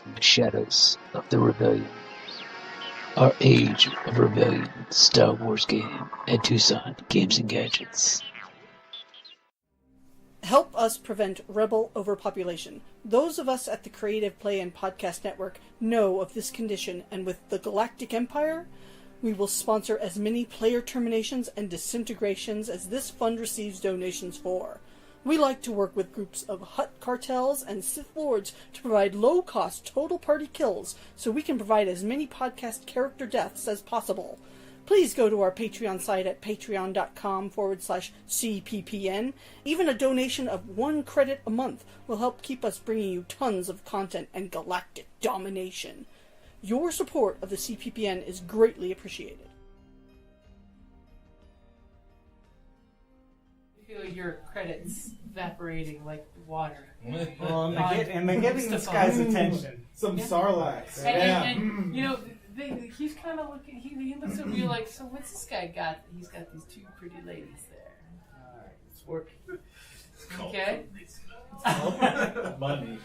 from the shadows of the rebellion. Our Age of Rebellion Star Wars game at Tucson Games and Gadgets. Help us prevent rebel overpopulation. Those of us at the Creative Play and Podcast Network know of this condition, and with the Galactic Empire, we will sponsor as many player terminations and disintegrations as this fund receives donations for. We like to work with groups of Hutt cartels and Sith Lords to provide low-cost total party kills so we can provide as many podcast character deaths as possible. Please go to our Patreon site at patreon.com/CPPN. Even a donation of 1 credit a month will help keep us bringing you tons of content and galactic domination. Your support of the CPPN is greatly appreciated. I feel your credits evaporating like water. Well, and they're getting this guy's attention. Some Sarlacc. And you know, he's kind of looking. He looks at me like, so what's this guy got? He's got these 2 pretty ladies there. Alright, it's working. Okay. Money.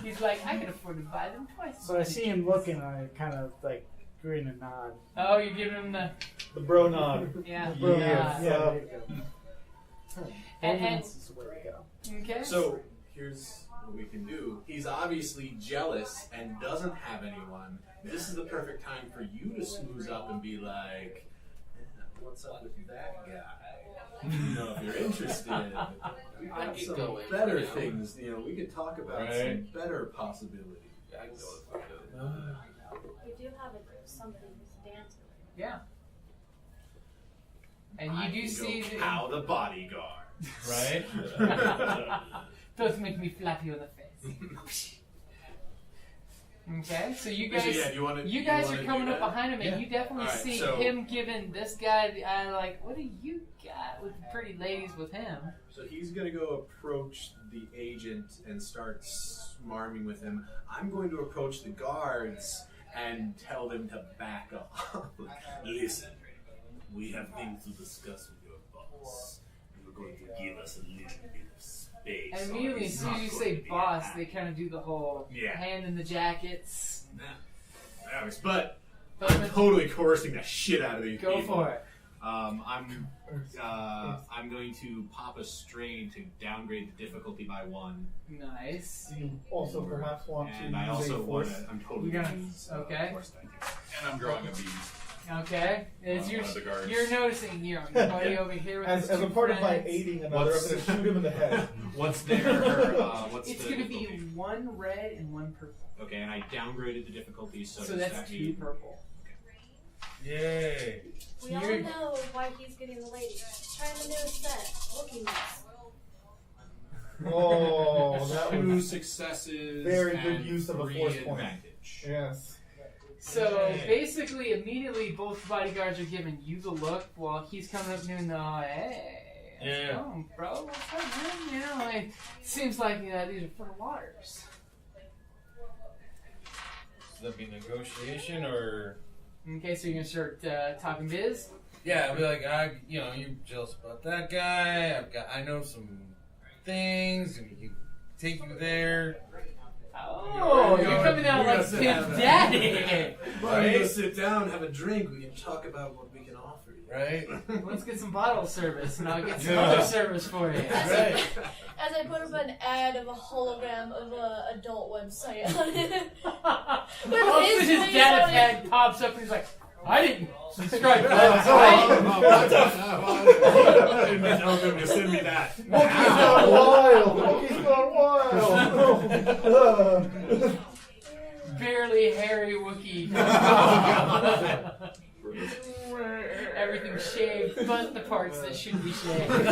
He's like, I can afford to buy them twice. So I see him looking, I kind of like grin and nod. Oh, you're giving him the bro nod. yeah. Yeah, nod. yeah, there you go. And Romance is the way to go. okay. So here's what we can do. He's obviously jealous and doesn't have anyone. This is the perfect time for you to smooth up and be like, what's up with that guy? You know, if you're interested, we I got could some go in. better things. You know, we could talk about Right. some better possibilities. Yeah, I can go with We do have something to dance with. yeah. And I you do can see go that. pow the bodyguard. Right? Does make me flappy on the face. Okay, so you guys, So, yeah, you guys wanna are do coming that? up behind him, and Yeah. you definitely Alright, see so- him giving this guy the eye. Like, what do you got with the pretty ladies with him? So he's going to go approach the agent and start smarming with him. I'm going to approach the guards and tell them to back off. Listen, we have things to discuss with your boss. You're going to give us a little bit of space. And immediately, as soon as you say boss, they kind of do the whole Yeah. hand in the jackets. But But I'm totally coercing the shit out of these go people. for it. I'm going to pop a strain to downgrade the difficulty by 1. Nice. Do you also perhaps want to And I use also a want force? to. I'm totally You're going gonna- to use okay. force die. And I'm drawing a bead. Okay. As One of the guards. you're noticing your buddy over here with As his a 2 part of my friends. aiding another, What's- I'm going to shoot him in the head. What's what's It's the going to be difficulty? 1 red and 1 purple. Okay, and I downgraded the difficulty, so, So does that's that 2 mean- purple. Yay. We all know why he's getting the ladies. He's trying the newest set, Looking Mess. Oh, that 2 was successes. very good and use of a 3 force point. advantage. Yes. So basically, immediately both bodyguards are giving you the look while he's coming up doing the hey, Yeah. oh, bro, what's up, man? You know, like, it seems like these are fertile waters. Does that be negotiation or? Okay, so you're gonna start talking biz. Yeah, I'd be like, you're jealous about that guy. I know some things, and we can take you there. Oh, you're coming out like sit Pimp down. Daddy. Well, you go sit down, have a drink. We can talk about what we can offer you. Right? Let's get some bottle service, and I'll get some Yeah. other service for you. Right. As I put up an ad of a hologram of an adult website on it. All With of a his sudden, his face data on it. tag pops up, and he's like, I didn't subscribe to I that. didn't tell them to send me that. Monkey's gone wild! Monkey's gone wild! Barely hairy Wookiee. Everything shaved, but the parts that should be shaved. What's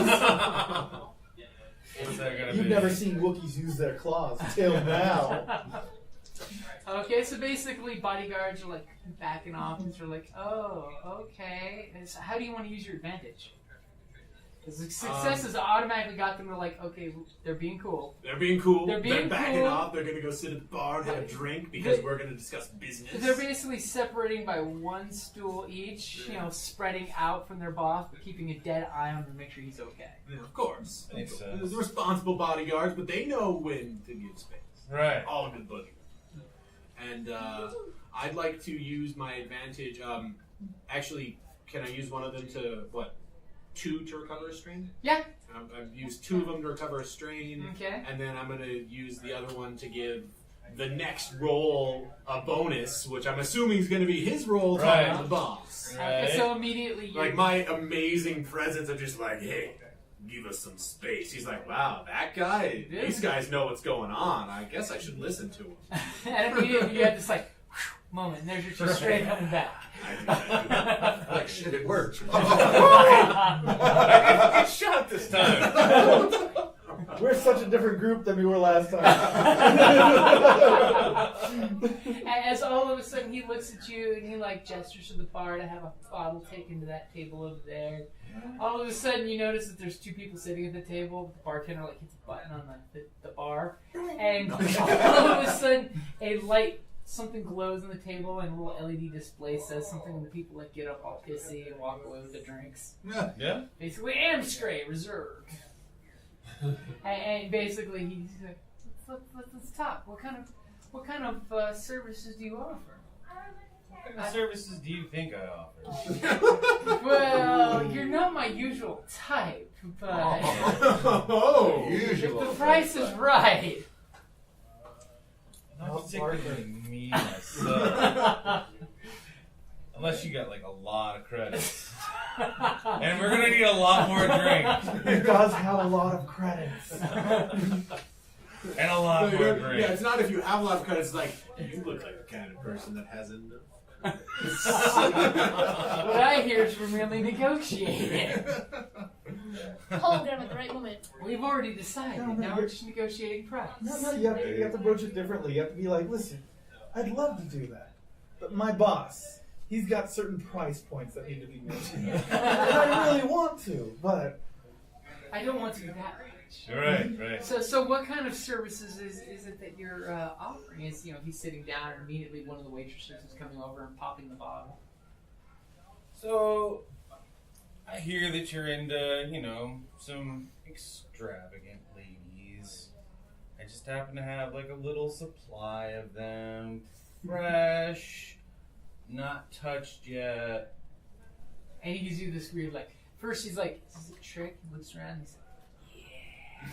that gonna You've be? never seen Wookiees use their claws till now. Okay, so basically bodyguards are like backing off and they're like, oh, okay. And so how do you want to use your advantage? Because success has automatically got them to like, okay, they're being cool. They're being cool. They're being backing cool. off. They're going to go sit at the bar and have a drink because we're going to discuss business. They're basically separating by 1 stool each, you know, spreading out from their boss, but keeping a dead eye on him to make sure he's okay. Yeah, of course. Makes sense. There's responsible bodyguards, but they know when to give space. Right. All good buddy. And I'd like to use my advantage. Actually, can I use one of them to, what, 2 to recover a strain? Yeah. I've used 2 of them to recover a strain. Okay. And then I'm going to use the other one to give the next roll a bonus, which I'm assuming is going to be his roll talking to the boss. Right. So immediately you're... Like my amazing presence of just like, hey, give us some space. He's like, wow, that guy, these guys know what's going on. I guess I should listen to him. And immediately you have this like moment, and there's your 2 straight coming back. I do. Like shit, it worked. I didn't get shot this time. We're such a different group than we were last time. As all of a sudden he looks at you and he like gestures to the bar to have a bottle taken to that table over there. All of a sudden you notice that there's 2 people sitting at the table. The bartender like hits a button on the bar, and all of a sudden a light, something glows on the table, and a little LED display says something, and the people like get up all pissy and walk away with the drinks. Yeah. Basically, Amstray reserved. And basically he's like, let's talk. What kind of services do you offer? What kind of services do you think I offer? Well, you're not my usual type, but if the price is right. Not particularly me myself. Unless you got like a lot of credits. And we're gonna need a lot more drink. He does have a lot of credits. And a lot more drink. Yeah, it's not if you have a lot of credits, it's like, you look like the kind of person that has enough credits. What I hear is we're merely negotiating. Hologram at the right moment. We've already decided. No, Now we're just negotiating price. No, you have to broach it differently. You have to be like, listen, I'd love to do that, but my boss, he's got certain price points that need to be mentioned. And I really want to, but I don't want to be that rich. Right. So what kind of services is it that you're offering? Is, he's sitting down and immediately one of the waitresses is coming over and popping the bottle. So, I hear that you're into, some extravagant ladies. I just happen to have like a little supply of them. Fresh, not touched yet. And he gives you this weird, first he's like, is this a trick? He looks around and he's like,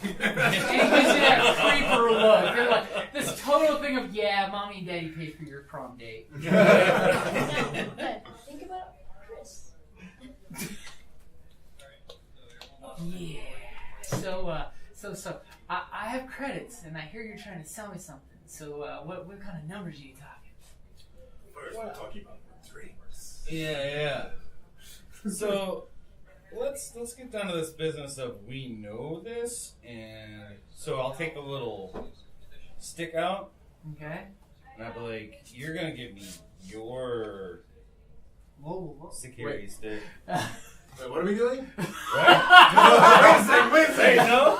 and he gives you that creeper look. They're like, this total thing of, yeah, mommy and daddy paid for your prom date. Now, think about Chris. Yeah. So I have credits, and I hear you're trying to sell me something. So what kind of numbers are you talking? First, we're talking about drinks. Yeah. So let's get down to this business of we know this, and so I'll take a little stick out, Okay. and I'll be like, "You're gonna give me your Whoa. security stick." Wait, what are we doing? Right? Wait a second. No.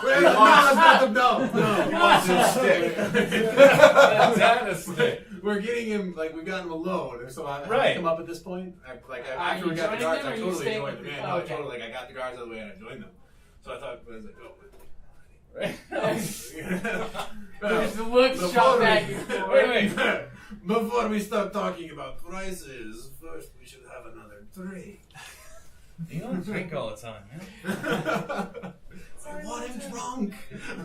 No. He wants his stick. That's a stick. We're getting him, we've gotten him alone. So I Right. come up at this point. After you we got the joining guards, them, I or you totally staying joined with them. the- Yeah, oh, no, okay. I totally, I got the guards out of the way and I joined them. So I thought, I was like, Right. There's the look shot back and forth. Wait. Before we start talking about prices, first we should have another drink. You don't drink all the time, man. I want him drunk.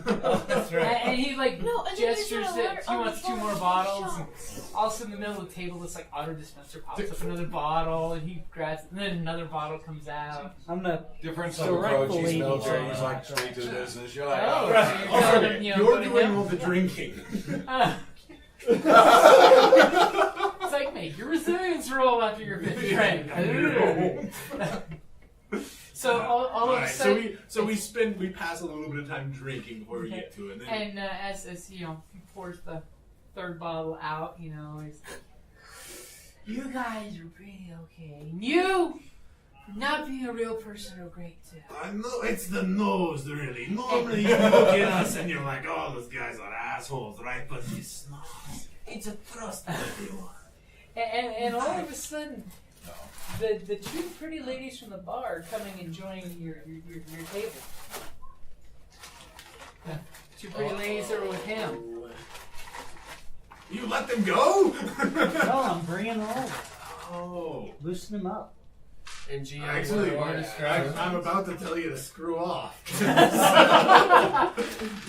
That's right. And he No, I think there's gestures not a that letter he on wants the 2 more phone. bottles. Shot. And all of a sudden, in the middle of the table, this auto dispenser pops up another bottle, and he grabs it, and then another bottle comes out. I'm the Difference So of approach. rightful He's lady. military. He's like straight to the business. You're like, Oh, right. so you're telling him, You're go to doing him? all the drinking. It's like, make your resilience roll after your 5th drink. So all of a sudden, So we pass a little bit of time drinking before we get to it. And then, and as he pours the 3rd bottle out, he's like, you guys are pretty okay. And you, not being a real person, are great too. I know it's the nose, really. Normally you look at us and you're like, oh, those guys are assholes, right? But these snobs, it's a trustworthy one. And all of a sudden, the 2 pretty ladies from the bar are coming and joining your table. The 2 pretty ladies that were with him. You let them go? No, I'm bringing them over. Oh. Loosen them up. And GM, Actually, more distractions. I'm about to tell you to screw off. It's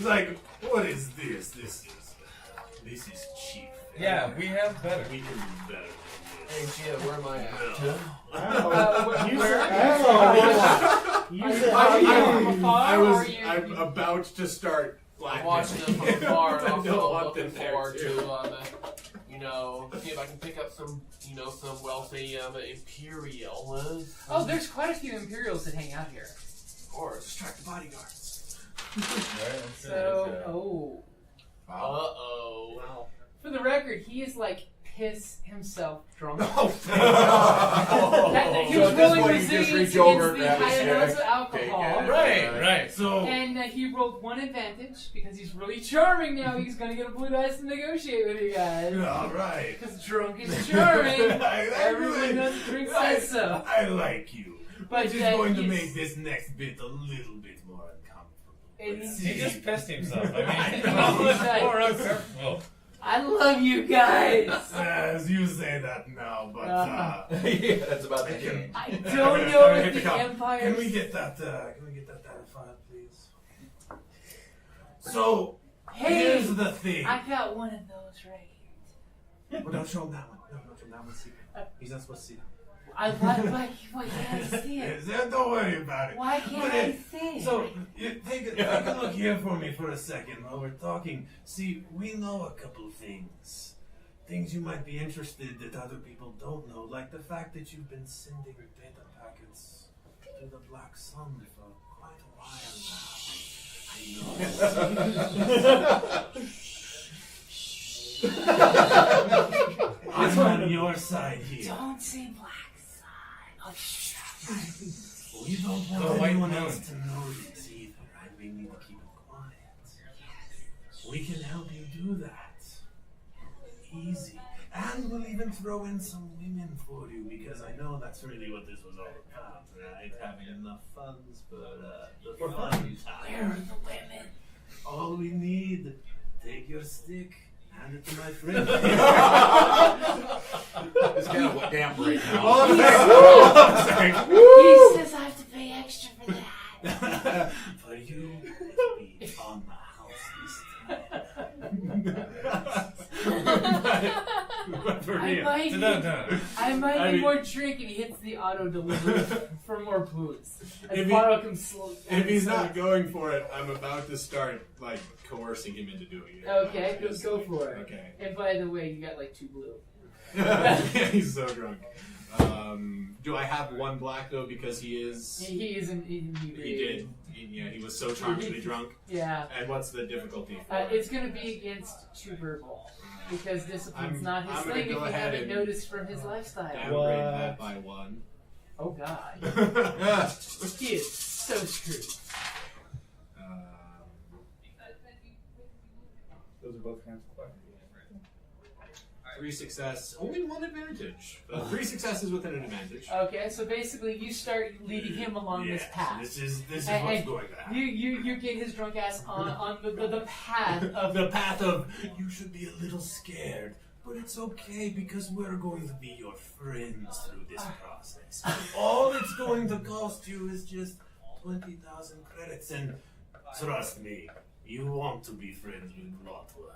like, what is this? This is cheap. Yeah, we have better. We can do better. Hey, GM, where am I at? I'm about to start. I'm watching them from afar, and Don't I'm want looking them there, forward too. to, see if I can pick up some wealthy Imperial. Oh, there's quite a few Imperials that hang out here. Or Distract the bodyguards. So, Uh-oh. Wow. for the record, he is like piss himself drunk. Oh, He So was at this rolling point, you just resilience reach over, against the grab his high amounts of stick, alcohol. take it. Right. So And he rolled one advantage because he's really charming now. He's gonna get a blue dice to negotiate with you guys. all right. Because drunk is charming. I Everyone really- knows drink says so. I like you. But Which is going to he's- make this next bit a little bit more uncomfortable. And Let's he see. just pissed himself. I mean, Nice. more uncomfortable. I love you guys. As you say that now, but Yeah, that's about the game. I don't know if the Empire. Can we get that data file, please? So Hey, here's the thing. I got one of those right here. Well, don't show him that one. No, don't show him that one. Secret. He's not supposed to see that. Why can't I see it? Don't worry about it. Why can't I see it? So, take a look here for me for a second while we're talking. See, we know a couple things. Things you might be interested that other people don't know, like the fact that you've been sending data packets to the Black Sun for quite a while now. I'm on your side here. Don't say black side. Oh, We don't The want white anyone moon. else to know this either, and we need to keep it quiet. We can help you do that. Easy. And we'll even throw in some women for you, because I know that's really what this was all about, right? Having enough funds for the fun time. Where are the women? All we need, take your stick, hand it to my friend. It's kind of damp right now. He says I have to pay extra for that. For you, it'll be on the house this time. But for real. I might need more drink, and he hits the auto delivery for more booze. If he's not going for it, I'm about to start like coercing him into doing it. Okay, go for it. Okay. And by the way, you got like 2 blue. He's so drunk. Do I have 1 black though because he is? He isn't. He did. He was so charmingly drunk. Yeah. And what's the difficulty? It's going to be against 2 verbal. Because discipline's not his I'm thing gonna if go you ahead haven't and noticed from his lifestyle. Downgrade that by 1. Oh god. He is so screwed. Those are both hands quick. 3 success, only 1 advantage. 3 successes with an advantage. Okay, so basically you start leading him along this path. This is what's And going to happen. You get his drunk ass on the path of The path of you should be a little scared, but it's okay because we're going to be your friends through this process. All it's going to cost you is just 20,000 credits, and trust me, you want to be friends with Glotworm.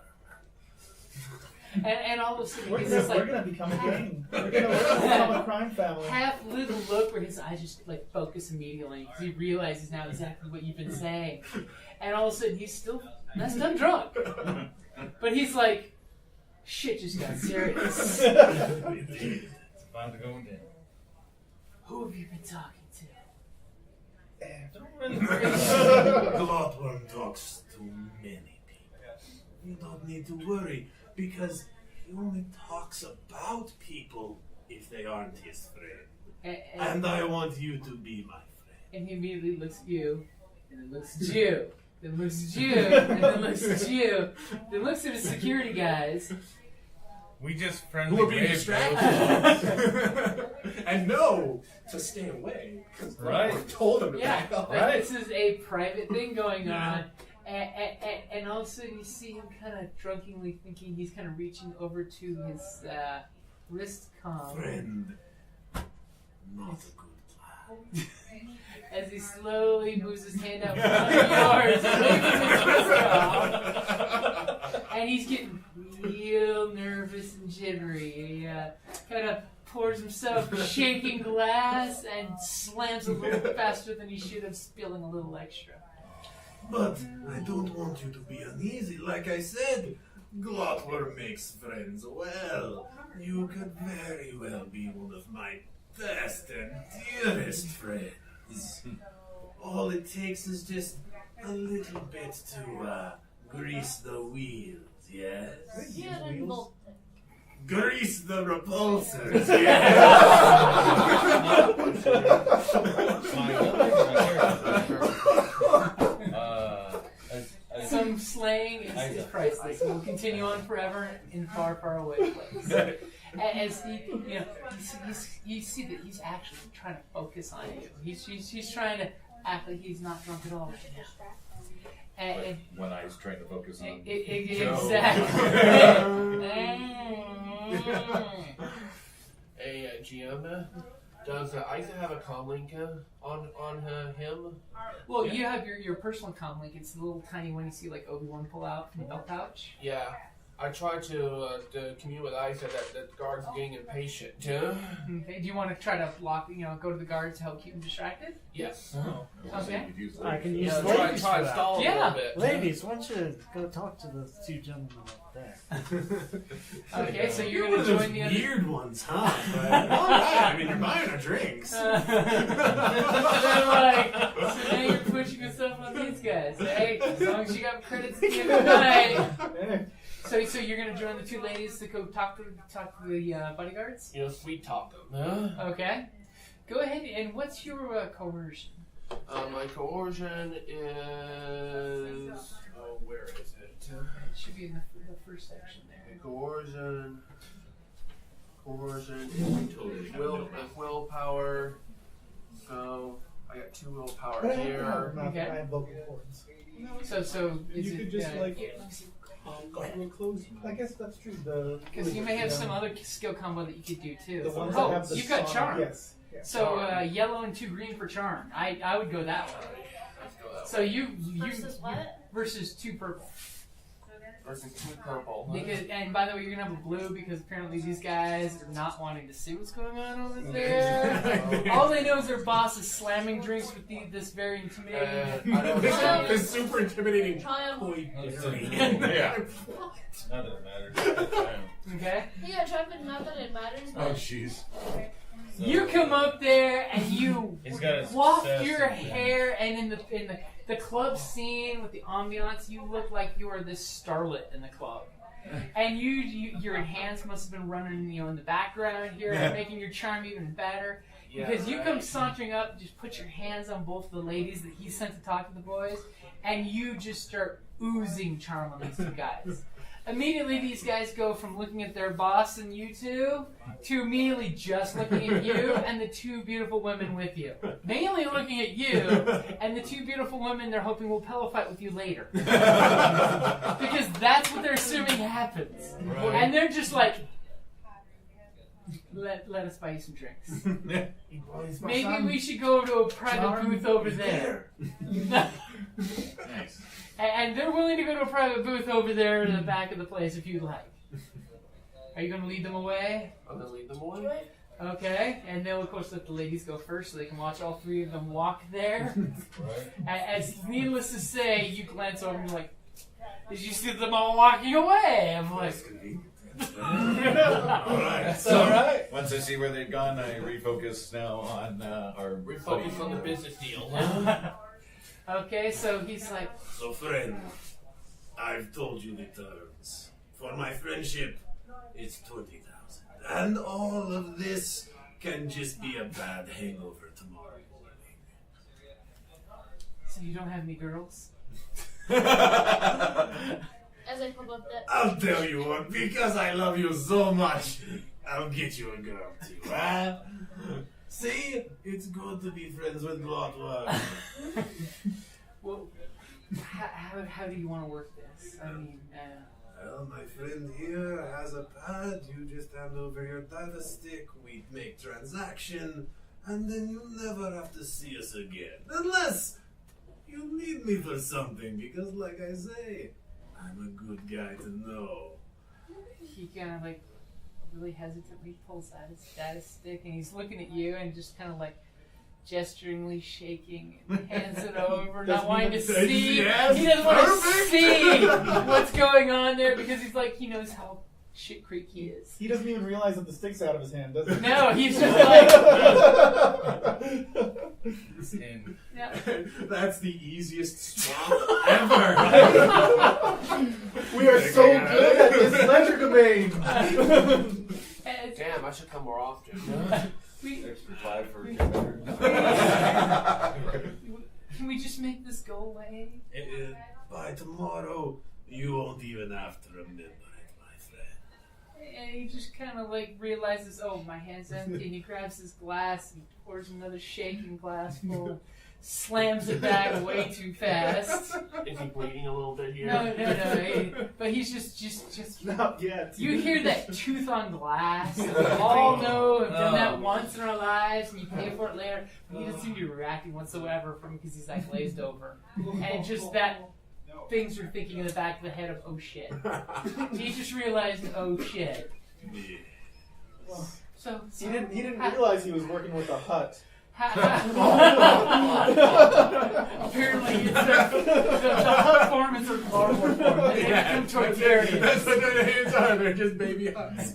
and all of a sudden We're he's just like gonna become a gang. We're gonna become a crime family. half little look where his eyes just like focus immediately because he realizes now exactly what you've been saying, and all of a sudden he's still messed up drunk, but he's like, shit just got serious. It's about to go again. Who have you been talking to? Glotworm talks to many people. You don't need to worry, because he only talks about people if they aren't his friend. And I want you to be my friend. And he immediately looks at you, and then looks at you, then looks at you, and then looks at you, then looks at his security guys. We just Who friendly are being brave distracted. And know to stay away. Right. I told him to Yeah, back up. but this is a private thing going on, and And all of a sudden you see him kind of drunkenly thinking he's kind of reaching over to his wrist comm. Friend, not a good plan. As he slowly moves his hand out from yours and making his wrist comm. And he's getting real nervous and jittery. He kind of pours himself shaking glass and slams a little faster than he should have, spilling a little extra. But I don't want you to be uneasy. Like I said, Glotworm makes friends well. You could very well be one of my best and dearest friends. All it takes is just a little bit to grease the wheels, yes? Here in Bolton. Grease the repulsors, yes? Some slang is priceless. We'll continue on forever in far, far away place. As he, you see that he's actually trying to focus on you. He's trying to act like he's not drunk at all right now. And when I was trying to focus on exactly. Hey, GM, does Isa have a comm link on him? Well, you have your personal comm link. It's the little tiny one you see like Obi-Wan pull out from the belt pouch. Yeah. I tried to commune with Isa that the guards are getting impatient. Okay. Do you want to try to go to the guards to help keep them distracted? Yes. Oh. Okay. I can use Try ladies for to that. stall a Yeah. little bit. Ladies, why don't you go talk to the two gentlemen up there? Okay, so you're You're going to join the other. weird ones, huh? But, all right, I mean, you're buying our drinks. So now you're pushing yourself on these guys. Hey, as long as you got credits at the end of the night. So you're gonna join the two ladies to go talk to the bodyguards? Sweet talk them. Okay. Go ahead. And what's your coercion? My coercion is. Oh, where is it? It should be in the first section there. Coercion is willpower. So I got 2 willpower But I here. have vocal cords. So is You it? could just I guess that's true. Because you may have some other skill combo that you could do too. The ones that have the you've got song, charm. Yes. So yellow and 2 green for charm. I would go that way. Let's go that So you Versus what? versus 2 purple. versus 2 purple. Because, and by the way, you're gonna have a blue because apparently these guys are not wanting to see what's going on over there. All they know is their boss is slamming drinks with this very intimidating. This super intimidating. Triumph. Yeah. Not that it matters. Okay. Yeah, Triumph, not that it matters. Oh, But jeez. You come up there and you He's got his waft success your and- hair, and in the club scene with the ambiance, you look like you are this starlet in the club. And your hands must have been running, in the background here, making your charm even better. Because you come sauntering up, just put your hands on both of the ladies that he sent to talk to the boys, and you just start oozing charm on these two guys. Immediately, these guys go from looking at their boss and you two to immediately just looking at you and the 2 beautiful women with you. Mainly looking at you and the 2 beautiful women they're hoping will pillow fight with you later. Because that's what they're assuming happens. Right. And they're just like, let us buy you some drinks. Maybe we should go to a private booth over there. Nice. And they're willing to go to a private booth over there in the back of the place if you'd like. Are you going to lead them away? I'm going to lead them away. Okay. And they'll, of course, let the ladies go first so they can watch all 3 of them walk there. Right. As needless to say, you glance over and you're like, did you see them all walking away? I'm like, Alright. So, once I see where they've gone, I refocus now on our Refocus on the business deal. okay, so he's like, So, friend, I've told you the terms. For my friendship, it's 20,000. And all of this can just be a bad hangover tomorrow morning. so you don't have any girls? as I pop up that. I'll tell you what, because I love you so much, I'll get you a girl too, huh? See? It's good to be friends with Glotworm. Well, how do you want to work this? I mean, Well, my friend here has a pad. You just hand over your data stick. We make transaction, and then you never have to see us again, unless you need me for something. Because, like I say, I'm a good guy to know. he kind of like really hesitantly pulls out his data stick, and he's looking at you and just kind of like gesturingly shaking and hands it over, not wanting to see. Yes, He doesn't want to perfect. see what's going on there because he's like, he knows how shit creek he is. He doesn't even realize that the stick's out of his hand, does he? No, he's just like, And yeah. That's the easiest swap ever. We are so good at this ledger domain. And Damn, I should come more often. we, Extra 5 for can we just make this go away? By tomorrow, you won't even have to remember it, my friend. And he just kind of like realizes, oh, my hand's empty. And he grabs his glass and pours another shaking glass full, slams it back way too fast. Is he bleeding a little bit here? No. But he's just. Not yet. You hear that tooth on glass. And we all know have done that once in our lives, and you pay for it later. But he doesn't seem to be reacting whatsoever from because he's like glazed over, and just that. Things are thinking in the back of the head of oh shit. He just realized oh shit. So He didn't realize he was working with a hut. Apparently it's the hut form is a larval form. They come totalitarian. That's what their names are. They're just baby huts.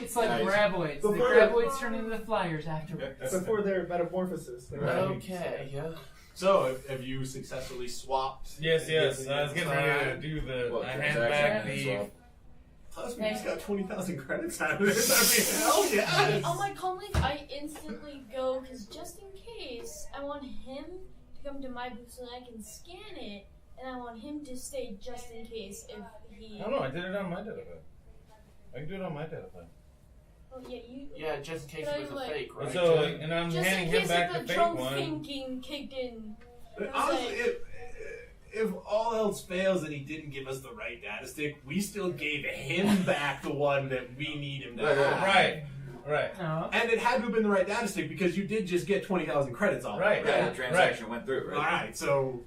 It's like Nice. graboids. The Before- graboids turn into the flyers afterwards. Before their metamorphosis. Okay, yeah. So, have you successfully swapped? yes. I was getting ready to do the. Well, I hand transaction back and the. swap. Plus, we just got 20,000 credits out of this. I mean, hell yes! On my comm link, I instantly go, because just in case, I want him to come to my booth so that I can scan it, and I want him to stay just in case if he... I don't know. I did it on my data file. I can do it on my data file. Oh, yeah, you... Yeah, just in case But it was I, a like- fake, right? So, and I'm Just handing in him case back if the the fake drunk one. thinking kicked in. Honestly, if all else fails and he didn't give us the right data stick, we still gave him back the one that we need him to have. Right. Oh. And it had to have been the right data stick because you did just get 20,000 credits off. Right. Yeah, the transaction went through, All right? right, so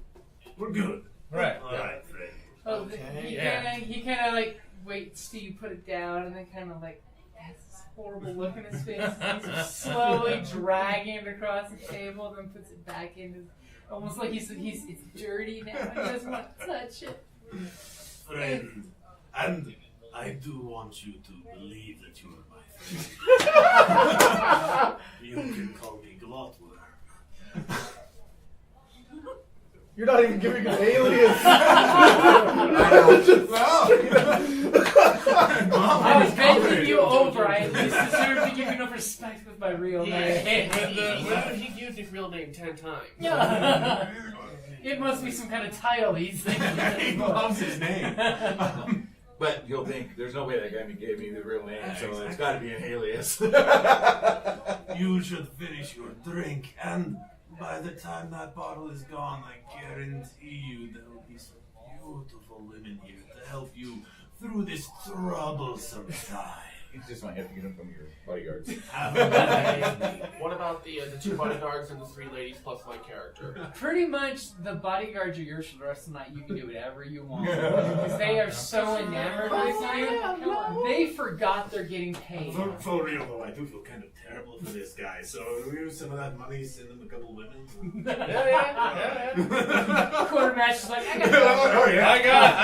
we're good. Right. All right, Fred. Oh, Okay, he kind of like waits till you put it down, and then kind of like has this horrible look in his face. And he's slowly dragging it across the table, then puts it back into, almost like it's dirty now. He doesn't want to touch it. Friend, and I do want you to believe that you are my friend. You can call me Glotworm. You're not even giving an alias. I was bending you over. I at least deserve to give you enough respect with my real name. He used his real name 10 times. Yeah. It must be some kind of title he's thinking. He loves his name. But you'll think there's no way that guy gave me the real name, so it's got to be an alias. You should finish your drink, and by the time that bottle is gone, I guarantee you there will be some beautiful women here to help you through this troublesome time. You just might have to get him from your bodyguards. What about the 2 bodyguards and the 3 ladies plus my character? Pretty much the bodyguards are yours for the rest of the night. You can do whatever you want. Because they are so enamored with you. They forgot they're getting paid. For real though, I do feel kind of terrible for this guy. So do we use some of that money, send him a couple women? Yeah. Quartermaster's is like, I got Oh, yeah. I got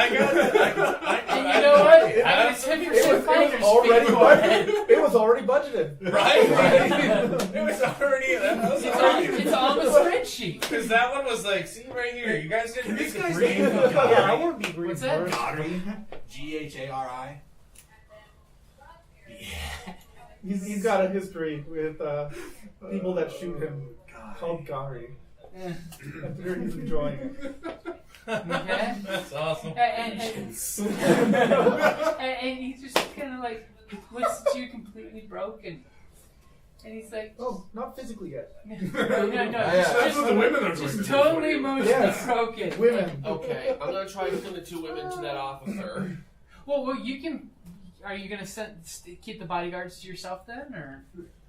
And you know what? I got a 10% finder's already fee. It was already budgeted. Right. It was already. It's on the spreadsheet. Because that one was like, see right here, you guys didn't This make guy's the name green. is Yeah, I want to be What's that? reimbursed. G-H-A-R-I. He's got a history with people that shoot him called Gary. Yeah. I'm sure he's enjoying it. Okay? That's awesome. And he just kind of like looks at you completely broken. And he's like, Oh, not physically yet. no, That's what the women are just going to totally do. emotionally Yes. broken. Women. Okay, I'm gonna try to send the 2 women to that officer. Well, you can. Are you gonna keep the bodyguards to yourself then, or?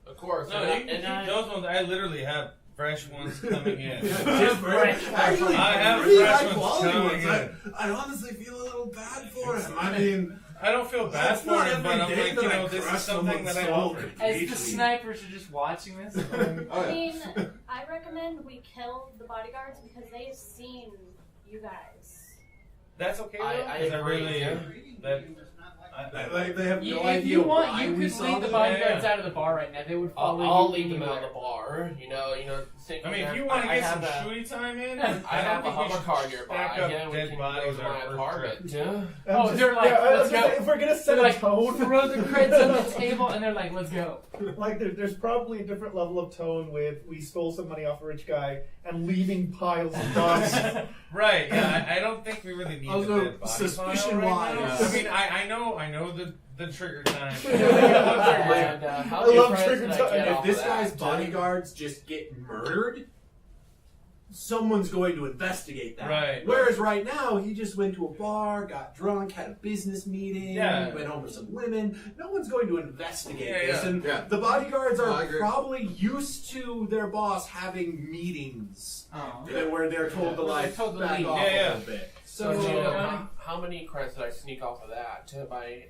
Of course. No, you can keep those ones. I literally have fresh ones coming in. Actually, I have really fresh high ones quality coming ones. in. I honestly feel a little bad for him. I mean, I don't feel bad That's for not it, but I'm every day like, that you I know, this is crush something that I someone's soul. offer. As the snipers are just watching this. Oh, I yeah. mean, I recommend we kill the bodyguards because they have seen you guys. That's okay though, I 'cause agree, really yeah. like they have no If idea you want, why you we could saw lead the them. bodyguards out of the bar right now. They would follow you. I'll leave them anywhere. out of the bar. You know. I mean, if you want to I get have some a- shooty time in, I have a hover car nearby. stack up Yeah, we dead can bodies go to our my first apartment. trip. Yeah. Oh, they're like, let's go. If we're gonna set They're a like, tone, throw the creds on the table, and they're like, let's go. like there's probably a different level of tone with we stole some money off a rich guy and leaving piles of dust. Right, yeah, I don't think we really need Also, the dead body suspicion pile right wise- now. I mean, I know the trigger time. And how I many love friends trigger did I time. get If off this of guy's that? bodyguards just get murdered, someone's going to investigate that. Right. Whereas right now, he just went to a bar, got drunk, had a business meeting, Yeah. went home with some women. No one's going to investigate Yeah, this. yeah. And Yeah. the bodyguards No, I are agree. probably used to their boss having meetings Oh. where they're told to like They're told to back leave. off Yeah, yeah. a little bit. So, So, how many credits did I sneak off of that by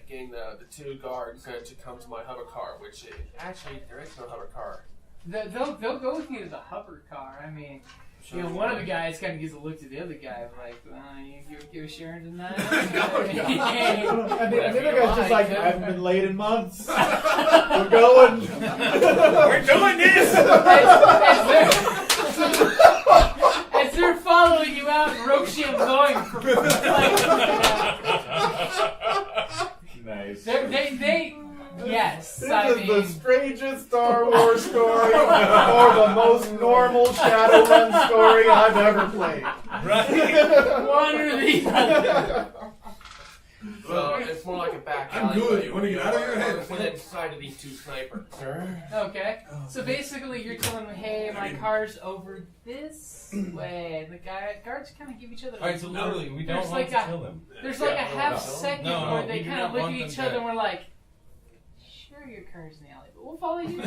getting the 2 guards to come to my hover car? Which actually there is no hover car. They'll go with you to the hover car. I mean, you know, one of the guys kind of gives a look to the other guy, like, you okay with sharing tonight? And the other guy's just like, I haven't been late in months. We're going. We're doing this! As they're following you out, Roshian's going for Nice. they yes. This I is mean, the strangest Star Wars story or the most normal Shadowrun story I've ever played. Right. one or the other. So it's more like a back I'm alley. good. You wanna get out of your head? Within inside of these 2 snipers. Okay. So basically, you're telling them, hey, my car's over this way. The guards kind of give each other. Alright, so literally, we don't There's want like to a- kill them. There's like a half no. second No, where they we do kind of not look want at them each other dead. and we're like, sure, your car's in the alley, but we'll follow you.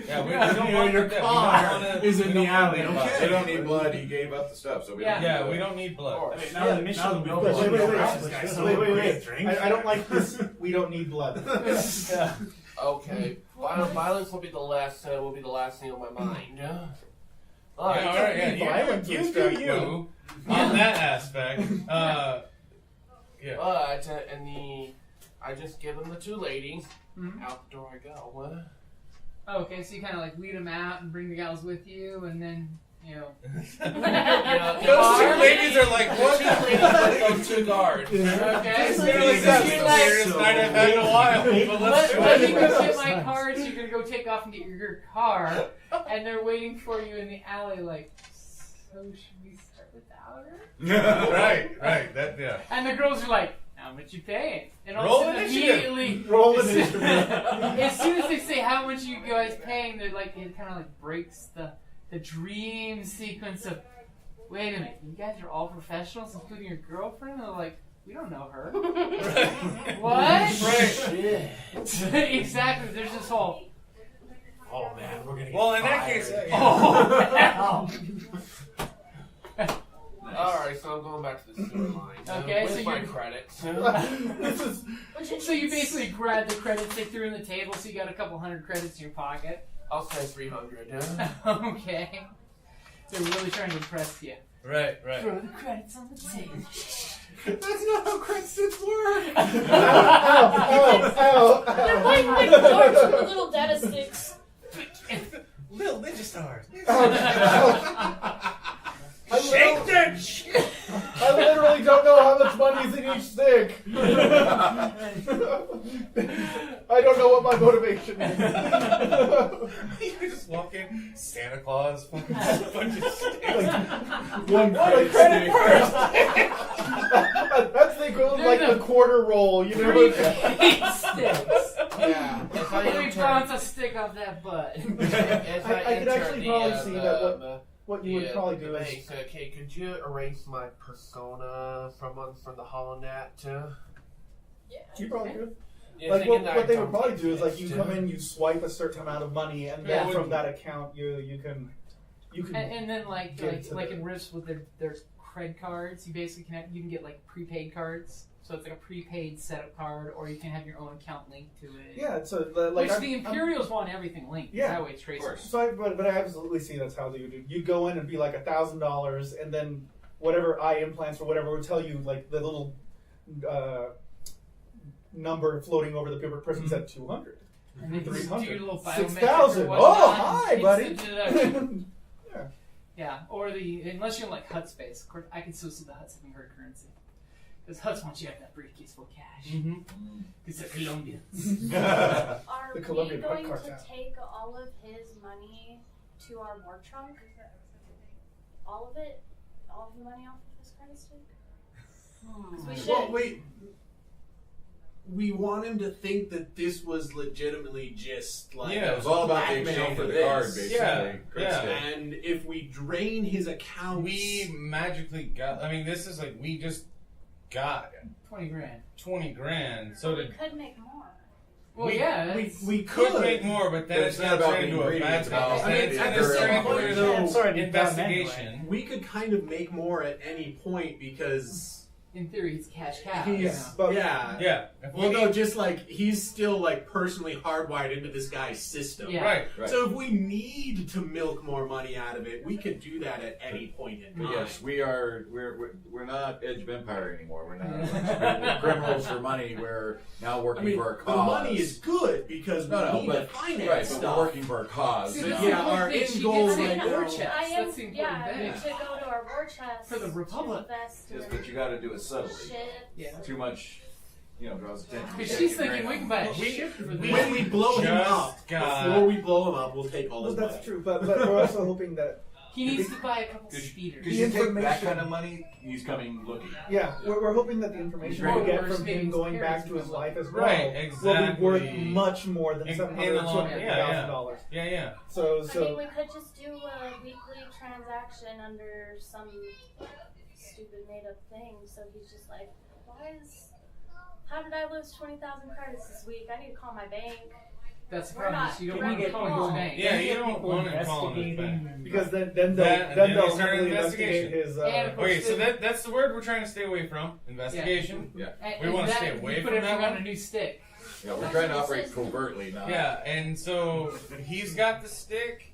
Yeah, we Yeah. don't You know, want your them dead. car We don't wanna- is in we the don't alley, want them okay? dead. We don't need blood. He gave up the stuff, so we don't. Yeah, need we blood. don't need blood. Now the mission will be Wait, over. wait. I don't like this. We don't need blood. Okay, violence will be the last thing on my mind. All right, yeah, violent you to do extract you on that aspect. Yeah. But I just give them the 2 ladies. Mhm. Out the door I go. Okay, so you kind of like lead them out and bring the gals with you, and then, you know. Those 2 ladies are like, what? Those 2 guards. Okay, so They're like, that's the weirdest night I've had in a while. But let's do let me go it. get my car, so you're gonna go take off and get your car, and they're waiting for you in the alley, like, so should we start without her? Right, that, yeah. And the girls are like, how much you paying? And Roll all of a sudden, initiative. immediately, Roll as initiative. as soon as they say how much you guys paying, they're like, it kind of like breaks the dream sequence of, wait a minute, you guys are all professionals, including your girlfriend? They're like, we don't know her. What? Right. Exactly. There's this whole. Oh man, we're gonna get Well, in that fired. case, Oh. Alright, so I'm going back to the sewer line. Okay, with so my you're- credits. So you basically grab the credits they threw on the table, so you got a couple hundred credits in your pocket. I'll say 300. Okay. They're really trying to impress you. right. Throw the credits on the table. That's not how credits work. They're playing with darts with the little data sticks. Little ninja stars. Shake that shit! I literally don't know how much money is in each stick. I don't know what my motivation is. You just walk in, Santa Claus, fucking bunch of sticks. One credit first. That's the equivalent of like the quarter roll, you know? Three sticks. Yeah, if I Let me enter- bounce a stick off that butt. If I could enter actually the, probably see that the- what you would the, probably the do is bank, okay, could you erase my persona from the HoloNet? Yeah. you probably could. Yeah, Like thinking that what I they would don't probably take do is like you this, come in, you swipe a certain amount of money, and Yeah. then from that account you can And then like Get to the- in Rifts with their cred cards, you basically can get like prepaid cards. So it's like a prepaid setup card, or you can have your own account linked to it. Yeah, so Which like the Imperials want everything linked. Yeah, That way it's traceable. So but I absolutely see that's how they would do. You go in and be like $1,000, and then whatever eye implants or whatever would tell you like the little number floating over the paper person said 200. And then you just do 300. your little biometric 6,000. or Oh, whatnot, hi, and buddy. instant deduction. Yeah. Yeah, or unless you're in like Hut space. Of course, I can still see the Huts having hard currency. Because Huts want you to have that briefcase full of cash. Because they're Colombians. Are The we Colombian going drug to cartel. take all of his money to our war trunk? All of it? All of the money off of his credit stick? 'Cause we should. Well, wait. We want him to think that this was legitimately just like Yeah, it was all about the blackmail exchange for of the this. card, basically. Yeah. And if we drain his account, We magically got. I mean, this is like we just got 20 grand. 20 grand. So we did could make more. Well, we- yeah. we could make more, but then But it's it's not not about turned the into a bad ingredients, thing. about And I mean, it's at a the same straight point, through though, it's already done investigation. we could kind of make more at any point because In theory, he's a cash cow. he's But yeah. Yeah. If we Well, no, need- just like he's still like personally hardwired into this guy's system. Yeah. Right. Right. So if we need to milk more money out of it, we could do that at any point in But time. yes, we're not Edge of Empire anymore. We're not criminals for money. We're now I working mean, for a the cause. money is good because no, we need to but finance right, but stuff. we're working for a cause. See, you that's know? Yeah, the our whole thing. end She goal gets right in war now- chest. I am, That's the important yeah, thing. we should go to our war chest For the Republic. to invest Yes, in but you got to do it subtly. shit. Yeah. Too much, draws attention. But You she's gotta get thinking we can grand buy a on- ship for this. When we blow him Just up, got- before we blow him up, we'll take all well, his that's money. true. But we're also hoping that He needs to buy a couple Because speeders. you take that information- kind of money, he's coming looking. we're hoping that the information we Or get worse, from maybe him his going parents back to his will. life as well Right, will be worth exactly. much more than In- $700,000 in the or long- $200,000. Yeah. So I mean, we could just do a weekly transaction under some stupid made-up thing. So he's just like, how did I lose 20,000 credits this week? I need to call my bank. That's the We're problem. not- is you don't can we want to get call his people- bank. Yeah, you Get don't people want to call him investigating back. and- because then Then they'll we start an heavily investigate his. And of course, Okay, so that's the word we're trying to stay away from. Investigation. Yeah. And We wanna that- stay away you put from that everything on one? a new stick. Yeah, we're trying to operate covertly now. Yeah, and so he's got the stick.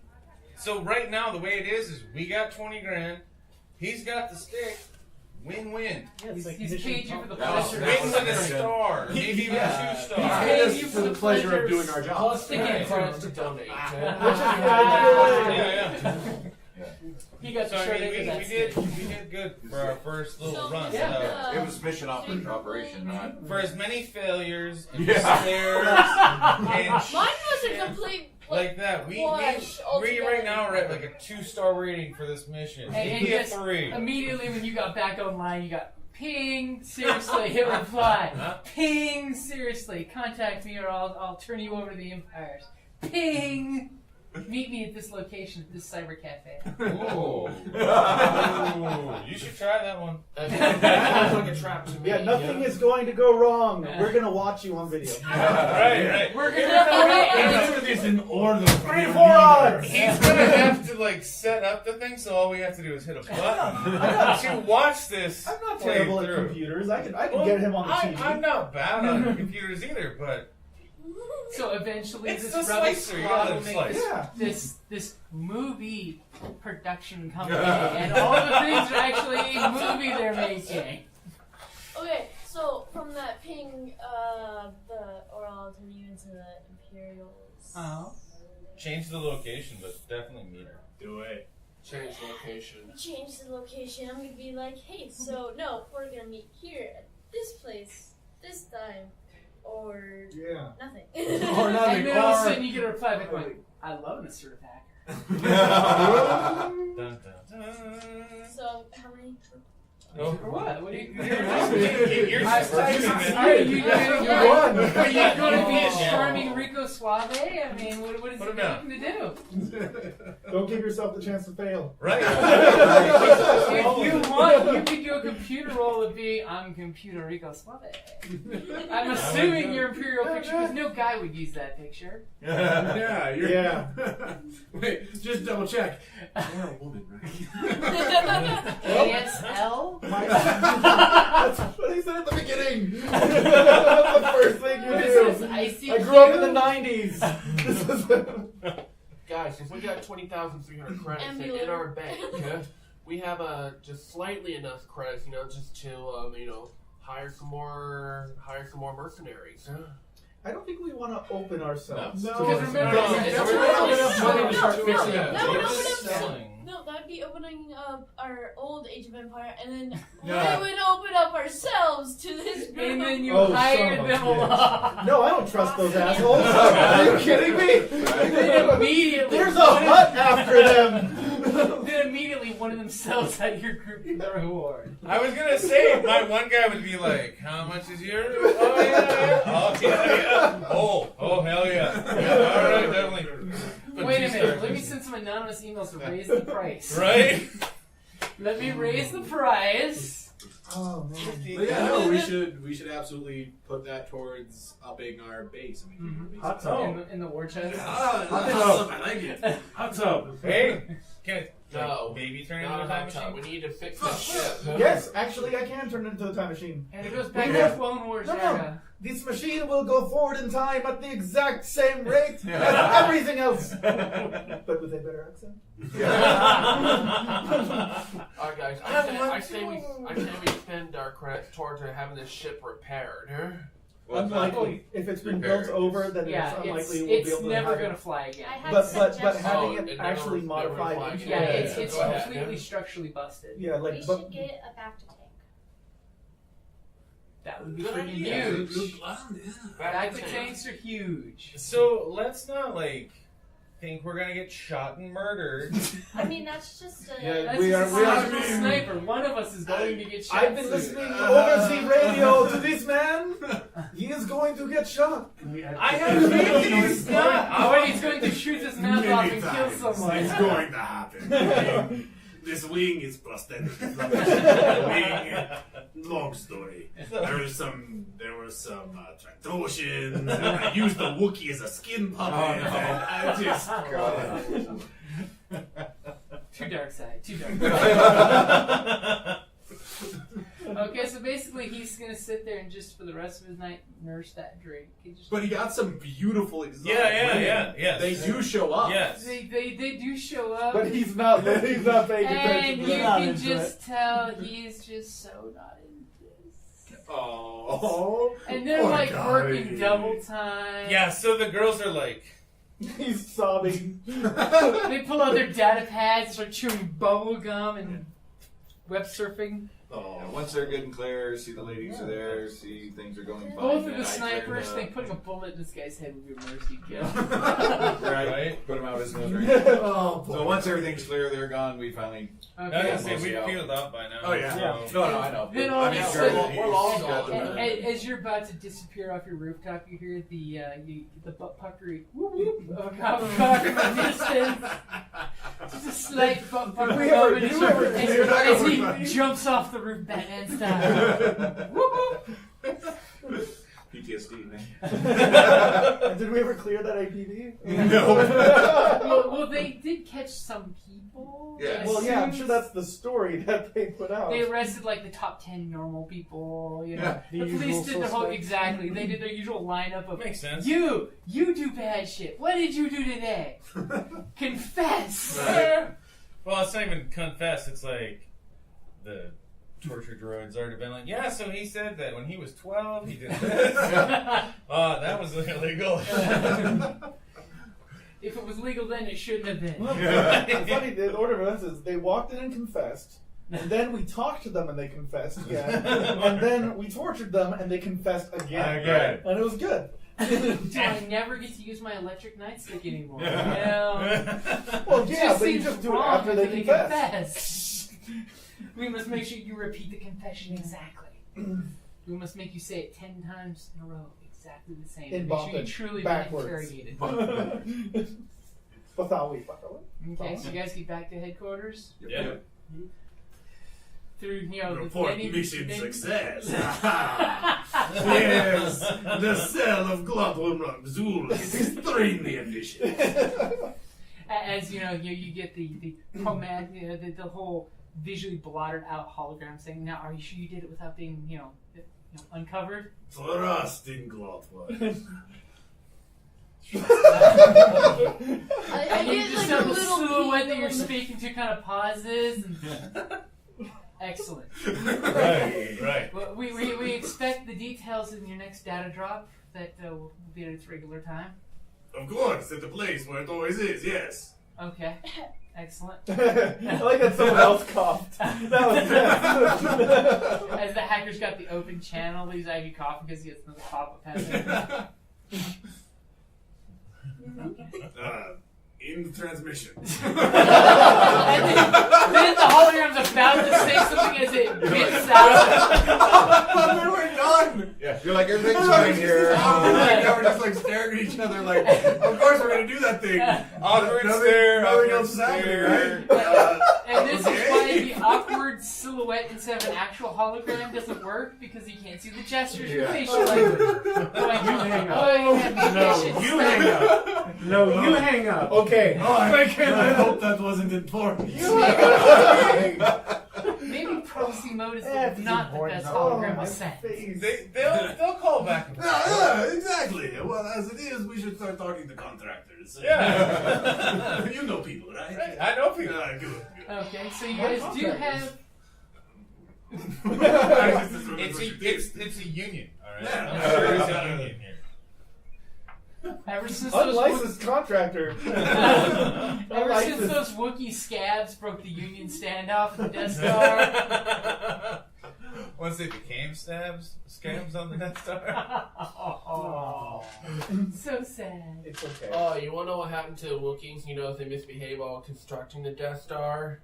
So right now, the way it is we got 20 grand. He's got the stick. Win-win. Yeah, it's like He's Mission paid you for the That pleasure. was- Win with a star. Maybe even Yeah. 2 He's stars. paid us you for the pleasure of doing our job. Plus the Yeah, gift. to donate. Which is Yeah. He got So the I short mean, end of that we stick. did good for our first little So, run. yeah. So It was mission operation, not. for as many failures and Yeah. despairs and Mine was a shit complete like that, we wash right altogether. now are at like a 2-star rating for this mission. And Maybe a just 3. immediately when you got back online, you got ping, seriously, hit reply. Huh? Ping, seriously, contact me or I'll turn you over to the Empires. Ping, meet me at this location at this cyber cafe. Ooh. Ooh, you should try that one. That sounds like a trap to me. Yeah, nothing is going to go wrong. We're gonna watch you on video. Right. We're gonna do this in order. 3 to 4 odds. He's gonna have to like set up the thing, so all we have to do is hit a button to watch this. I'm not play terrible at through. computers. I can Well, get him on the TV. I'm not bad on computers either, but So eventually, It's this the rebel slicer, you squad gotta will make slice. this movie production company, and all the things are actually a movie they're making. Okay, so from that ping, or I'll turn you into the Imperials. Oh. change the location, but definitely meet her. Do it. Change location. Change the location. I'm gonna be like, hey, so no, we're gonna meet here at this place, this time, or Yeah. nothing. Or nothing. And then all of a Or- sudden you get a reply back going, I love an assertive hacker. Dun, dun, dun. So how many? Oh. For what? What are you? You're just typing, man. Are you won. Are you going to be a charming Rico Suave? I mean, what is Put he him down. looking to do? Don't give yourself the chance to fail. Right. If you want, you could do a computer roll of being I'm Computer Rico Suave. I'm assuming your Imperial picture, because no guy would use that picture. Yeah, you're. Yeah. Wait, just double check. You're a woman, right? ASL? That's what he said at the beginning. That's the first thing you This is do. ICQ. I grew up in the 90s. This is Guys, if we got 20,300 credits Emulator. in our bank, we have just slightly enough credits, just to hire some more mercenaries. I don't think we want to open ourselves. No. Because remember, No. it's- We don't have enough money to start fixing No, up. no, It's no. selling. No, that'd be opening up our old Age of Empire, and then Yeah. we would open up ourselves to this group. and then you Oh, hire son of a them bitch. along. No, I don't trust those assholes. Are you kidding me? Then immediately, There's a hut after them. Then immediately one of them sells out your group for the reward. I was gonna say, my one guy would be like, "How much is yours? Oh yeah, oh yeah. Oh hell yeah. Yeah, all right, definitely." But Wait a two minute, stars. let me send some anonymous emails to raise the price. Right? Let me raise the price. Oh man. But yeah, no, we should absolutely put that towards upping our base. I mean, Hot base- tub. In the war chest. I like it. Hot tub. Hey, can No. baby turn Not into a a time hot tub. We machine? need to fix this ship. Yes, actually, I can turn it into a time machine. And it goes back to Yeah. the Clone Wars No, no. era. This machine will go forward in time at the exact same rate as everything else. But with a better accent. Alright, guys. I say we spend our credits towards having this ship repaired. Unlikely. If it's been built over, then Yeah, it's unlikely we'll it's be able to never have going to it. fly again. I have But suggestions. having it it never- actually never modified fly into Yeah, again. it's Go ahead, completely yeah. structurally busted. yeah, We like should get a back to tank. That would be Good pretty idea. huge. Back to tanks are huge. So let's not think we're gonna get shot and murdered. I mean, that's just a. Yeah, That's we just are- a sniper. One of us is going to get shot. I've been soon. listening over the radio to this man. He is going to get shot. I have faith in he's not. Oh, he's going to shoot his mouth off and kill someone. It's going to happen. I mean, this wing is prosthetic. It's not a wing. Long story. There was some Tractosians. I used the Wookiee as a skin puppet. And I just. Too dark side. Too dark. Okay, so basically he's gonna sit there and just for the rest of his night nurse that drink. But he got some beautiful exotic Yeah, women. yes. They do show up. Yes. They do show up. But he's not paying attention. And you Not can into just tell he's just so not into this. Oh. And they're like working double time. Yeah, so the girls are like, He's sobbing. They pull out their data pads and start chewing bubble gum and web surfing. Yeah, once they're good and clear, see the ladies are there, see things are going fine. Both of then the I snipers turn, think putting a bullet in this guy's head would be a mercy kill. right? Put them out as misery. Oh, boy. So once everything's clear, they're gone. We finally. Okay. say we peeled off by now. Oh yeah. So. No, I know. Then all I of mean, a sure, sudden- he's got the And as you're about to disappear off your rooftop, you hear the butt puckery whoop whoop of a cop car from a distance. Just a slight butt puckery moment as he jumps off the roof Batman style. Whoop whoop. PTSD, man. And did we ever clear that APB? No. Well, they did catch some people. Yeah. Well, yeah, I'm sure that's the story that they put out. They arrested like the top 10 normal people. You know, Yeah, the the police usual did the whole suspects. exactly. They did their usual lineup of Makes sense. You do bad shit. What did you do today? Confess. Well, it's not even confess. It's like the torture droid's already been like, yeah, so he said that when he was 12, he did this. That was illegal. If it was legal then, it shouldn't have been. It's funny, the order of events is they walked in and confessed, and then we talked to them and they confessed again, and then we tortured them and they confessed again. And it was good. Do I never get to use my electric nightstick anymore? Well, Well, yeah, just but you seems just do it wrong after they confess. We must make sure you repeat the confession exactly. We must make you say it 10 times in a row, exactly the same. In Make sure you Boston, truly backwards. interrogated. Batawi. Okay, so you guys get back to headquarters. Yeah. Through, you know, Report the mission success. Yes, the cell of Glotworm Zool is extremely efficient. As you know, you get the the whole visually blotted out hologram saying, "Now, are you sure you did it without being, uncovered?" Thrust in Glotworm. I And you get just like have a the little silhouette peek that you're on the- speaking to kind of pauses. And excellent. Right. Well, we expect the details in your next data drop that will be at its regular time. Of course, at the place where it always is, yes. Okay. Excellent. I like that someone else coughed. That was best. As the hacker's got the open channel, he's actually coughing because he gets another pop-up happening. In transmission. And then the hologram's about to say something as it bits out. Then we're done. Yeah, you're like, everything's fine here. Now we're just like staring at each other like, of course we're going to do that thing. Awkward Nothing- stare. Nothing Awkward else is happening, stare. right? And this Okay. is why the awkward silhouette instead of an actual hologram doesn't work, because you can't see the gestures or facial language. Going, You hang up. oh, you have the No, mission. you hang up. No, you hang up. Okay. Oh, I hope that wasn't important. Maybe proxy mode is That's not the important. best Oh, hologram my of sense. face. They'll call back. Yeah, exactly. Well, as it is, we should start talking to contractors. Yeah. You know people, right? Right, I know people. Good. Okay, so you guys do have... It's a union. All right. Yeah. I'm sure there's a union here. Ever since those Unlicensed contractor. Ever since those Wookiee scabs broke the Union standoff at the Death Star. Once they became scabs on the Death Star. Oh, so sad. It's okay. Oh, you want to know what happened to Wookiees? You know, if they misbehave while constructing the Death Star?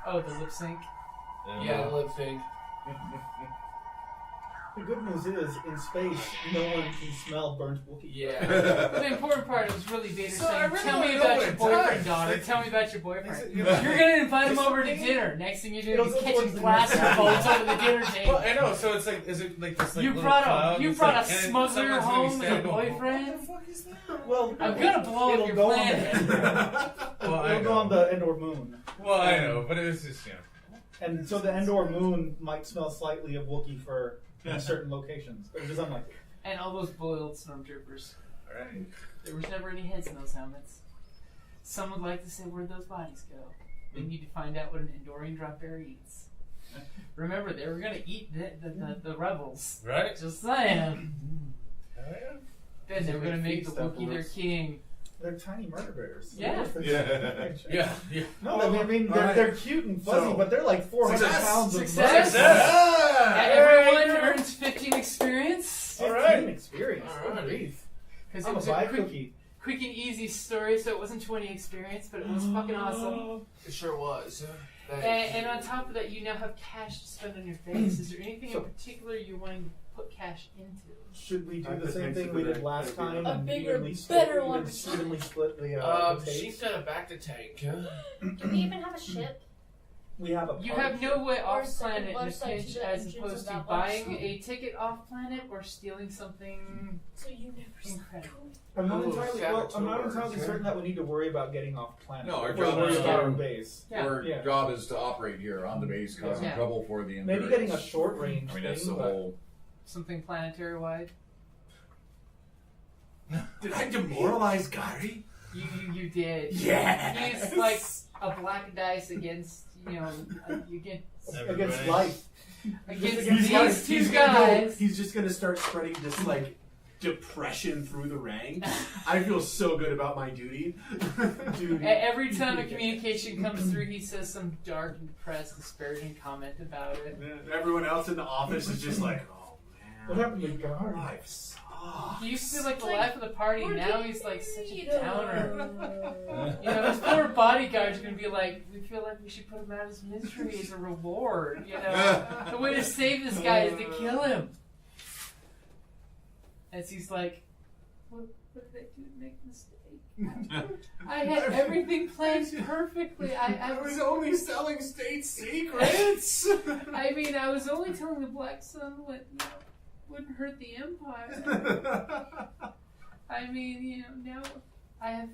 Oh, the lip sync. Yeah, lip sync. The good news is, in space, no one can smell burnt Wookiee. Yeah. But the important part was really Vader So I saying, really "Tell me don't know about what your it boyfriend, does. daughter. It's- Tell me about your boyfriend. it's- You're gonna invite him over to dinner. Next thing you do, It'll he's go catching towards the blaster next- bolts over the dinner table. Well, I know. So it's like, is it like this? Like, You little brought cloud? a It's smuggler and someone's gonna home as a stand over- boyfriend. Well, I'm gonna blow up it'll your go planet. On the, Well, I it'll go know. on the Endor moon. Well, I know, but it was just And so the Endor moon might smell slightly of Wookiee fur in certain locations, but it is unlikely. And all those boiled stormtroopers. All right. There was never any heads in those helmets. Some would like to say where'd those bodies go. They need to find out what an Endorian drop bear eats. Remember, they were going to eat the rebels. Right. Just saying. Oh, yeah. Then they were going to make the Wookiee their king. They're tiny murder bears. Yeah. Yeah. No, I mean they're cute and fuzzy, So, but they're like 400 success! pounds of Success! muscle. Everyone earns 15 experience. All right. Experience. All right. Because I'm it a was buy a quick cookie. and easy story, so it wasn't 20 experience, but it was fucking awesome. It sure was. And on top of that, you now have cash to spend on your base. Is there anything in particular you're wanting to put cash into? Should we do the same thing we did last time? A and bigger, evenly better split, one. evenly split the She's got a back to tank. Do we even have a ship? We have a You part have no way Or off second planet in a website to pinch the as entrance opposed of to that buying website. a ticket off planet or stealing something So you never incredible. I'm not Ooh, entirely saboteurs. certain that we need to worry about getting off planet. No, our We're job worried is about to- our base. Yeah. Our Yeah. job is to operate here on the base, causing Yeah. trouble for the Maybe Imperials. getting a short range. I mean, that's the thing, but- whole. Something planetary wide. Did I demoralize Gary? You did. Yes! He's like a black dice against, against life. against He's these two gonna go- guys. he's just gonna start spreading this like depression through the ranks. I feel so good about my duty. Every time a communication comes through, he says some dark and depressed, disparaging comment about it. Everyone else in the office is just like, oh man, What happened to Gar? life sucks. He used to be like the life of the party. Now he's like such a downer. You know, his poor bodyguards are gonna be like, we feel like we should put him out of his misery as a reward. You know, the way to save this guy is to kill him. As he's like, what did I do to make a mistake? I had everything planned perfectly. I was only selling state secrets. I mean, I was only telling the Black Sun what wouldn't hurt the Empire. I mean, you know, now I have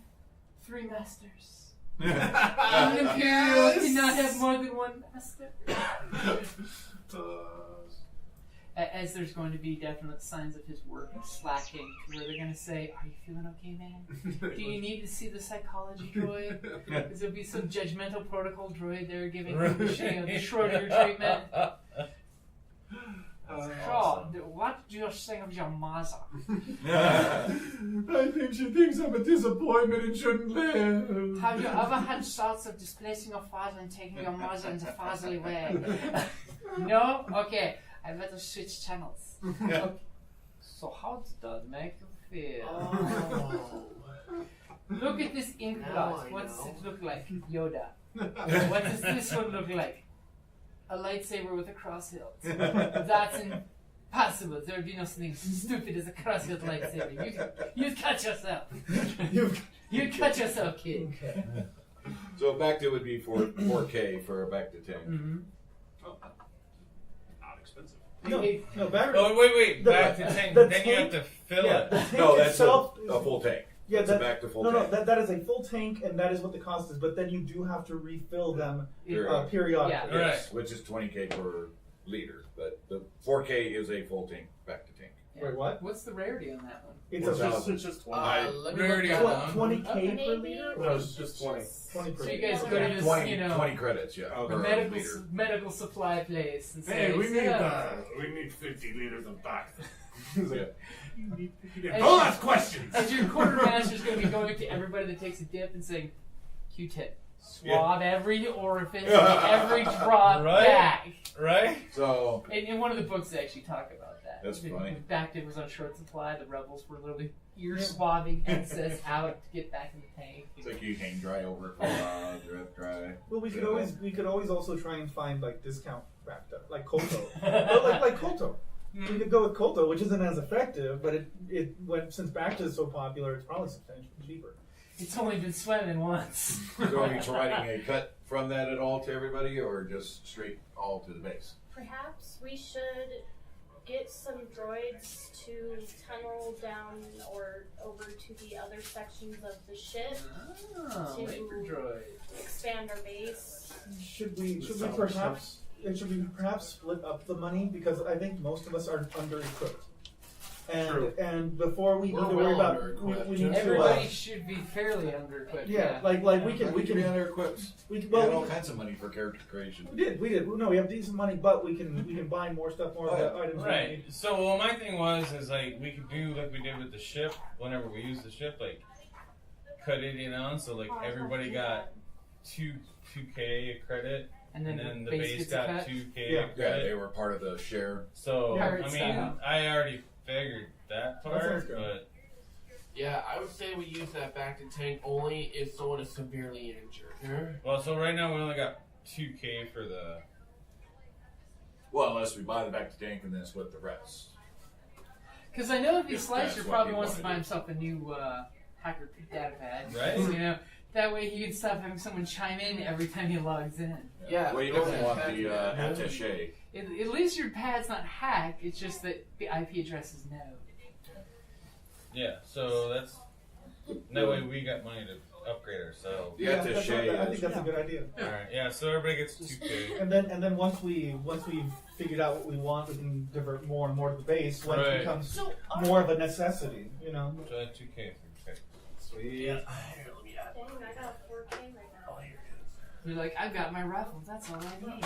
3 masters. The Imperial cannot have more than 1 master. As there's going to be definite signs of his work slacking, where they're going to say, "Are you feeling okay, man? Do you need to see the psychology droid? Because there'll be some judgmental protocol droid there giving him the Schrodinger treatment." Sure. What do you think of your mother? I think she thinks I'm a disappointment and shouldn't live. Have you ever had thoughts of displacing your father and taking your mother in the fatherly way? No? Okay. I better switch channels. Okay. So how did that make you feel? Oh. Look at this ink blot. What does it look like? Yoda. What does this one look like? A lightsaber with a cross hilt. That's impossible. There would be no something stupid as a cross hilt lightsaber. You'd cut yourself. You'd cut yourself, kid. Okay. So back to would be 4K for a back to tank. Mm-hmm. No, battery. Oh, wait. Back to tank. Then you have to fill it. No, that's a full tank. Yeah, that's back to full tank. No, that is a full tank, and that is what the cost is. But then you do have to refill them periodically. Yeah. Yes, which is 20K per liter. But the 4K is a full tank back to tank. Wait, what? What's the rarity on that one? It's just 20. Rarity 20K per liter? No, it's just 20. 20 per So you liter. guys go to this, you know, 20 credits, yeah. medical supply place and say, Hey, we need 50 liters of back. Don't ask questions. As your quartermaster's going to be going to everybody that takes a dip and saying, Q-tip, swab every orifice, every drop back. Right? So in one of the books, they actually talk about that. That's funny. Back then was on short supply. The rebels were literally ear swabbing excess out to get back in the tank. It's like you hang dry over it for a while, drip dry. Well, we could always also try and find like discount wrapped up, like Koto, but like Koto. We could go with Koto, which isn't as effective, but it went since Bacta is so popular, it's probably substantially cheaper. It's only been swimming once. So are you providing a cut from that at all to everybody, or just straight all to the base? Perhaps we should get some droids to tunnel down or over to the other sections of the ship to expand our base. Should we perhaps split up the money, because I think most of us are under equipped. And before we need to worry about we need everybody should be fairly under equipped. Yeah, like we can be under equipped. We had all kinds of money for character creation. We did. No, we have decent money, but we can buy more stuff, more items. Right. So my thing is like we could do like we did with the ship. Whenever we use the ship, like cut it in on, so like everybody got 2K credit. And then the base got 2K credit. Yeah, they were part of the share. So I mean, I already figured that part, but yeah, I would say we use that back to tank only if someone is severely injured. Well, so right now we only got 2K for the. Well, unless we buy the back to tank and then split the rest. Because I know if he Slicer probably wants to buy himself a new hacker data pad, right? You know, that way he can stop having someone chime in every time he logs in. Yeah. Well, you definitely want the attaché. At least your pad's not hacked. It's just that the IP address is no. Yeah, so that's that way we got money to upgrade ourselves. Yeah, I think that's a good idea. All right, yeah, so everybody gets 2K. And then once we've figured out what we want, we can divert more and more to the base when it becomes more of a necessity. You know. So that's 2K. Sweet. Dang, I got 4K right now. You're like, I've got my rifle. That's all I need.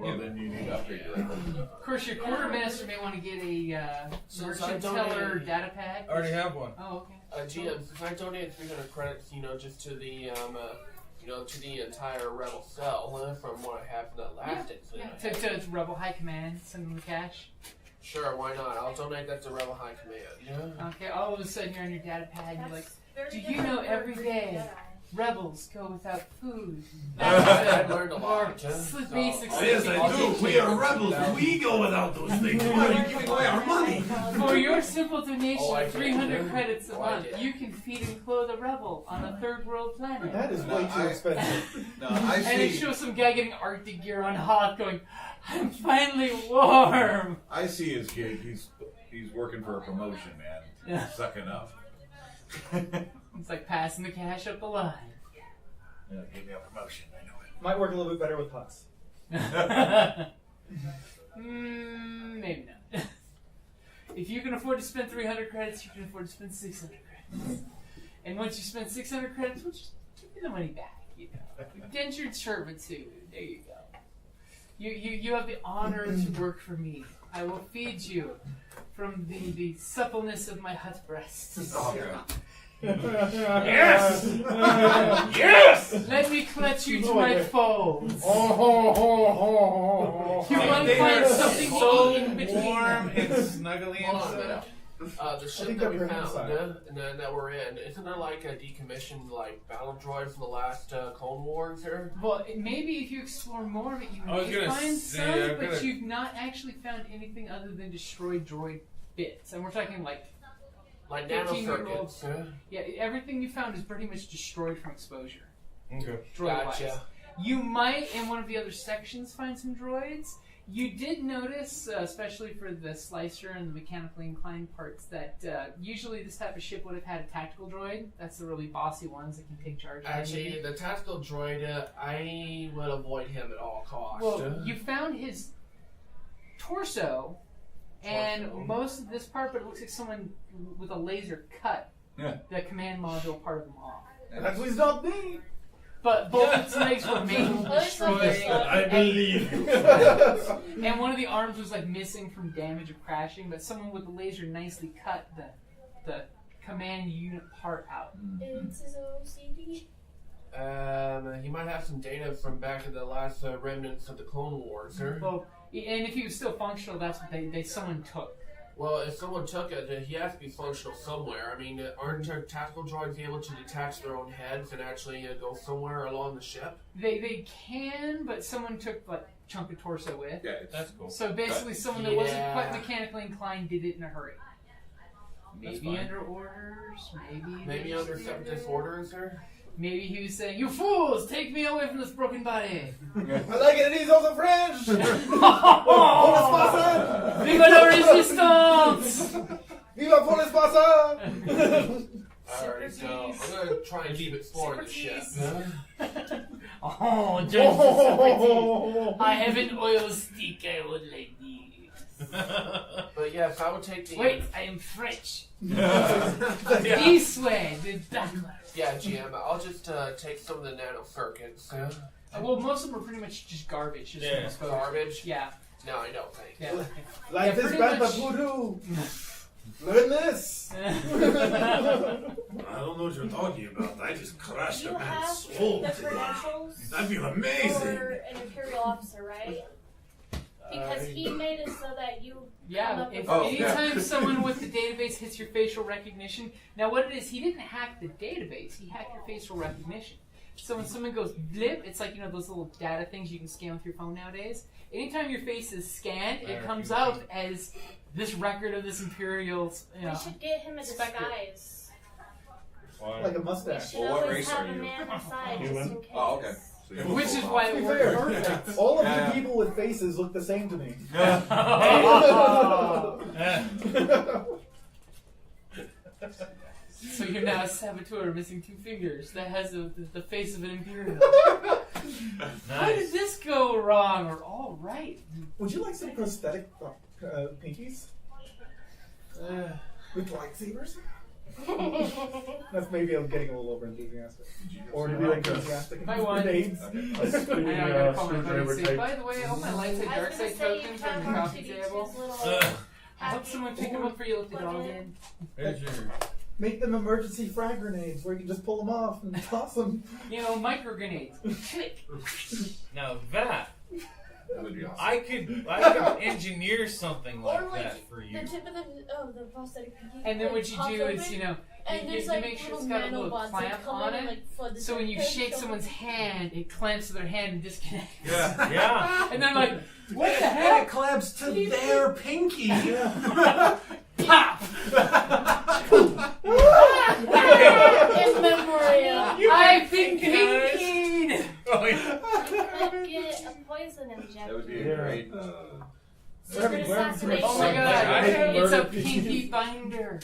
Well, then you need to upgrade your rifle. Of course, your quartermaster may want to get a merchant teller data pad. I already have one. Oh, okay. GM, since I donated 300 credits, just to the to the entire rebel cell from what I have from that last incident. To Rebel High Command, send them the cash. Sure, why not? I'll donate that to Rebel High Command. Okay, all of a sudden you're on your data pad and you're like, Very do you different know from every Jedi. day rebels go without food? I've learned a Or lot. basic Oh, yes, I do. We are rebels. We go without those things. Why are you giving away our money? For your simple donation Oh, I of 300 did. credits a Oh, I month, did. you can feed and clothe a rebel on a third world planet. That is way too expensive. No, I And it see. shows some guy getting Arctic gear on Hoth going, I'm finally warm. I see his gig. He's working for a promotion, man. Yeah. Sucking up. It's like passing the cash up the line. Yeah, give me a promotion. I know it. Might work a little bit better with huts. Maybe not. If you can afford to spend 300 credits, you can afford to spend 600 credits. And once you spend 600 credits, we'll just give you the money back. You know, indentured servitude. There you go. You have the honor to work for me. I will feed you from the suppleness of my hut breasts. Oh, God. Yes! Yes! Let me clutch you to my folds. You Oh, want to they find are something so in between. warm and snuggly Hold on a inside. minute. The ship think that we they're found inside. and that we're in, isn't there like a decommissioned like battle droid from the last Clone Wars here? Well, maybe if you explore more of it, you I was may gonna find say, some, I'm but gonna- you've not actually found anything other than destroyed droid bits. And we're talking like Like 15-year-old. nanocircuits. Yeah, everything you found is pretty much destroyed from exposure. Okay. Droid-wise. Gotcha. You might, in one of the other sections, find some droids. You did notice, especially for the slicer and the mechanically inclined parts, that usually this type of ship would have had a tactical droid. That's the really bossy ones that can take charge. of Actually, anything. the tactical droid, I would avoid him at all costs. Well, you found his torso, and most of this part, but it looks like someone with a laser cut the command module part of them off. That was not me. But both its legs were mainly destroyed. I believe you. And one of the arms was like missing from damage of crashing, but someone with the laser nicely cut the command unit part out. It's his OCD. He might have some data from back in the last remnants of the Clone Wars, sir. Well, and if he was still functional, that's what someone took. Well, if someone took it, he has to be functional somewhere. I mean, aren't tactical droids able to detach their own heads and actually go somewhere along the ship? They can, but someone took like a chunk of torso with. Yeah, That's cool. So basically, someone that wasn't quite mechanically inclined did it in a hurry. Maybe under orders, Maybe under separatist orders, sir. Maybe he was saying, "You fools, take me away from this broken body." I like it, and he's also French. Viva la resistance! Viva pour l'espace! Alright, so I'm gonna try and keep exploring the ship. Oh, just I have an oil stick I would like this. But yes, I would take the... Wait, I am French. This way, the backwards. Yeah, GM, I'll just take some of the nanocircuits. Well, most of them are pretty much just garbage. Just Yeah. from Garbage? Yeah. No, I don't think. Yeah. Life Yeah, is pretty bad much- voodoo. Learn this. I don't know what you're talking about. I just Do crushed you a have man's soul the today. credentials That'd be amazing. for an Imperial officer, right? Because he made it so that you come Yeah, up if with anytime someone with the database hits your facial recognition, now what it is, he didn't hack the database, he hacked your facial recognition. So when someone goes blip, it's like, you know, those little data things you can scan with your phone nowadays. Anytime your face is scanned, it comes out as this record of this Imperial, you know. We should get him a specter. disguise. Like a We mustache. should Well, what always race have are a you? man aside just Human? in case. Oh, okay. So you have a Which is full why body. it To be fair, worked. all of Yeah. you people with faces look the same to me. So you're now a saboteur missing 2 fingers that has the face of an Imperial. How did this go wrong? Or all right? Would you like some prosthetic pinkies? With lightsabers? That's maybe I'm getting a little over enthusiastic. Or to be enthusiastic. I won. Grenades. I know, I gotta call my buddy and say, by the way, all my light side, I dark was gonna side say you tokens tell from him the to coffee each table. his little I hope someone pick them up for you with the dog in. There's your... Make them emergency frag grenades where you can just pull them off and toss them. You know, micro grenades. Click. Now that That would be awesome. I could engineer something like, Or like that for you. the tip of the prosthetic pinky. And then like, what you pops do open, is, and you there's like make sure little it's got a little nanobots that clamp come on in and, it. like, flood the So when you tip, shake so- someone's hand, it clamps to their hand and disconnects. Yeah, yeah. And then like, what the And heck? it clamps to their pinky. Pop! In memoriam. I've been pinkied! Oh, yeah. Could get a poison injection. That would be a great. Secret assassination. Oh my god, it's a Murder pinky binder.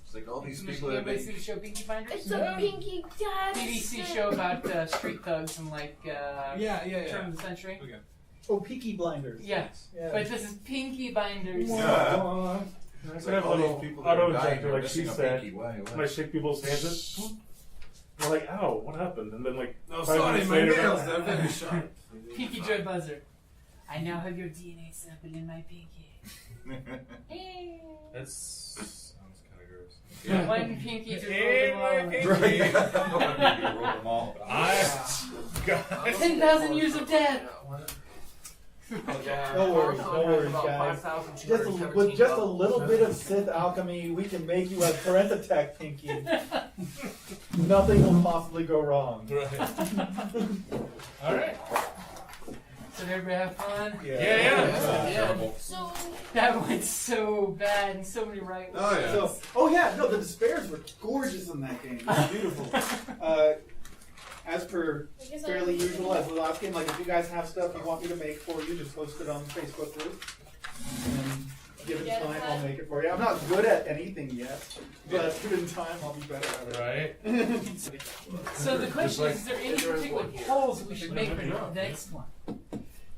It's like all these people that Anybody make. see the show Pinky Binders? It's a pinky dad. BBC show about street thugs and like turn of the century. Okay. Oh, Peaky Blinders. Yeah. Yeah. But this is Pinky Binders. Aw. It's I have a all little these people that auto are dying, injector, they're like missing she a said. pinky. Why? When I shake people's hands, it, they're like, "Ow, what happened?" And then like, No, 5 sorry, minutes my later, nails, they're very sharp. Pinky Joy Buzzer. I now have your DNA sample in my pinky. That sounds kind of gross. Yeah. One pinky to Hey, roll my them all. pinky. Right. I want to roll them all. God. 10,000 years of death. No worries, guys. With just a little bit of Sith alchemy, we can make you a Parentitech pinky. Nothing will possibly go wrong. All right. So did everybody have fun? Yeah. So That went so bad in so many right ways. Oh, yeah. So, no, the despairs were gorgeous in that game. It was beautiful. As per fairly usual, as the last game, like if you guys have stuff you want me to make for you, just post it on the Facebook group. And given time, I'll make it for you. I'm not good at anything yet, but given time, I'll be better at it. Right. So the question is there any particular polls we should make for the next one?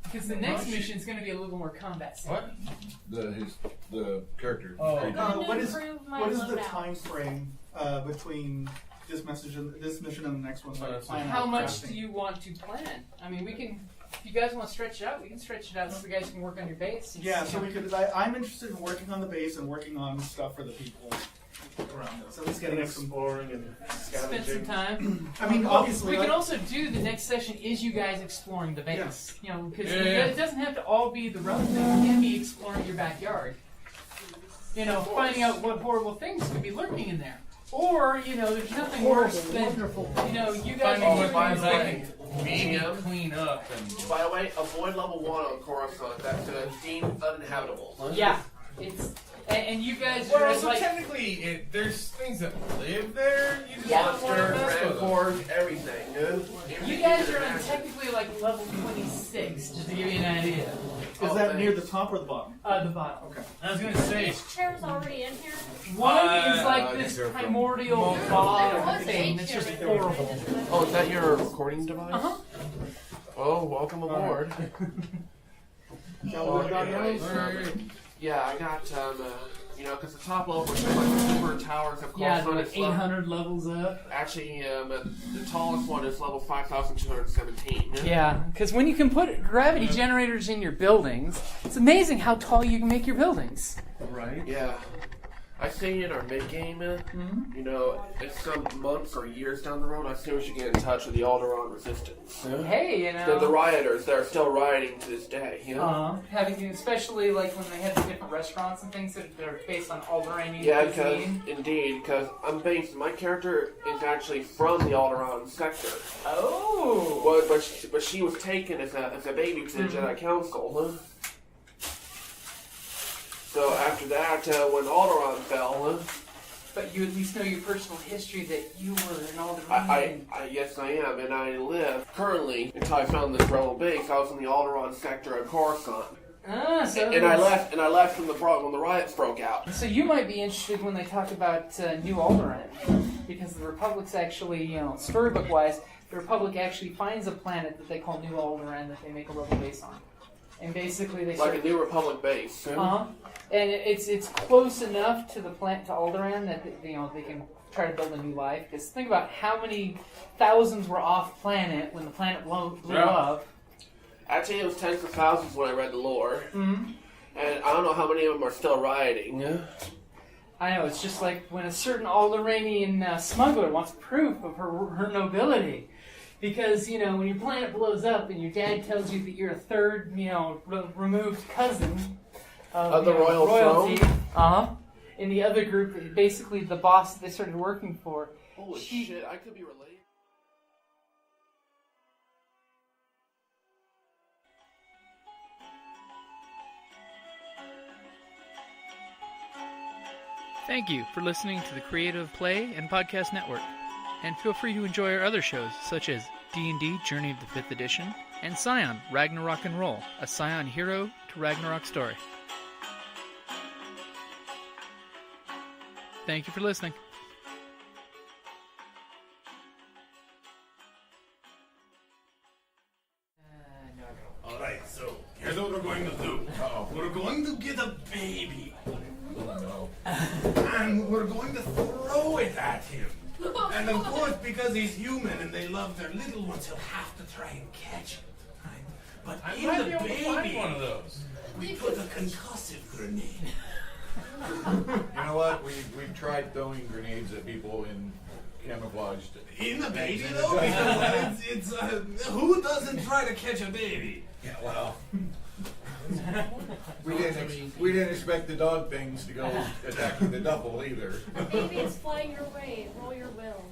Because the next mission is going to be a little more combat centered. What? The character. Oh. What is Improve my the loadout. time frame between this mission and the next one? So I can plan How out much crafting? do you want to plan? I mean, we can. If you guys want to stretch it out, we can stretch it out so you guys can work on your base. Yeah, so we could. I'm interested in working on the base and working on stuff for the people around us. At least getting some. exploring and spend some scavenging. time. I mean, obviously, we like- can also do the next session is you guys exploring the base. You know, because Yeah. it doesn't have to all be the road thing. It can be exploring your backyard. You know, finding out what horrible things could be lurking in there. Or, you know, there's nothing worse than, you know, you guys Finding are what looking things at I can maybe clean up and. By the way, avoid level 1 on Coruscant. That's deemed uninhabitable. Yeah, it's and you guys are Well, so like technically, there's things that live there. You just Yeah. don't want to Monsters, mess with them. rancors, everything. you guys are on technically like level 26, just to give you an idea. Is that near the top or the bottom? The bottom. Okay. I was gonna say. This chair's already in here. One is like I this think they're from- primordial There bog was thing a that's chair just in there. horrible. Oh, is that your recording device? Uh-huh. Oh, welcome aboard. Shall we go down those? Yeah, I got, you know, because the top level, which is like super towers of Yeah, Coruscant, like is level- 800 levels up. Actually, the tallest one is level 5,217. Yeah, because when you can put gravity generators in your buildings, it's amazing how tall you can make your buildings. Right. Yeah. I say in our mid game, you know, it's some months or years down the road, I think we should get in touch with the Alderaan Resistance. Hey, you know. The rioters, they're still rioting to this day, you know? Having, especially like when they have the different restaurants and things that are based on Alderaan Yeah, because, cuisine. indeed, because my character is actually from the Alderaan sector. Oh! Well, but she was taken as a baby to the Jedi Council. So after that, when Alderaan fell, But you at least know your personal history that you were an Alderaan. yes I am, and I live currently until I found this rebel base. I was in the Alderaan sector of Coruscant, and I left when the riots broke out. So you might be interested when they talk about New Alderaan, because the Republic's actually, you know, storybook-wise, the Republic actually finds a planet that they call New Alderaan that they make a rebel base on, and basically they Like a New Republic base. and it's close enough to the planet to Alderaan that you know they can try to build a new life. Because think about how many thousands were off planet when the planet blew up. Actually, it was tens of thousands when I read the lore, and I don't know how many of them are still rioting. I know, it's just like when a certain Alderaanian smuggler wants proof of her nobility. Because, you know, when your planet blows up and your dad tells you that you're a third, you know, removed cousin of the royalty. In the other group, basically the boss that they started working for. Holy shit, I could be related. Thank you for listening to the Creative Play and Podcast Network. And feel free to enjoy our other shows, such as D&D Journey of the 5th Edition, and Scion Ragnarok and Roll, a Scion hero to Ragnarok story. Thank you for listening. Alright, so here's what we're going to do. We're going to get a baby. And we're going to throw it at him. And of course, because he's human and they love their little ones, he'll have to try and catch it. Right? But I in might the be able to find baby, one of those. we put a concussive grenade. You know what? We've tried throwing grenades at people in camouflaged. In the baby, though? Because it's who doesn't try to catch a baby? Yeah, well. We didn't expect the dog things to go attacking the duffel either. Baby is flying your way. Roll your will.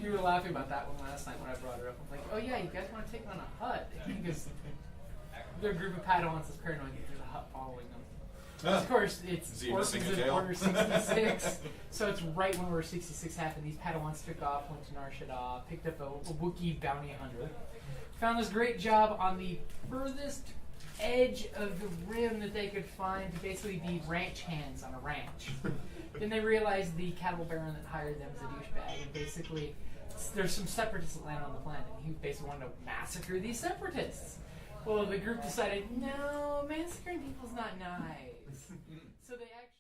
You were laughing about that one last night when I brought her up. I'm like, oh yeah, you guys want to take on a hut? Because their group of Padawans is paranoid through the hut following them. Of course, it's Orphans in Order 66, so it's right when Order 66 happened. Ththese Padawans took off, went to Nar Shaddaa, picked up a Wookiee bounty hunter, found this great job on the furthest edge of the rim that they could find to basically be ranch hands on a ranch. Then they realized the cattle baron that hired them is a douchebag, and basically there's some separatists that land on the planet. He basically wanted to massacre these separatists. Well, the group decided, no, massacring people's not nice. So they actually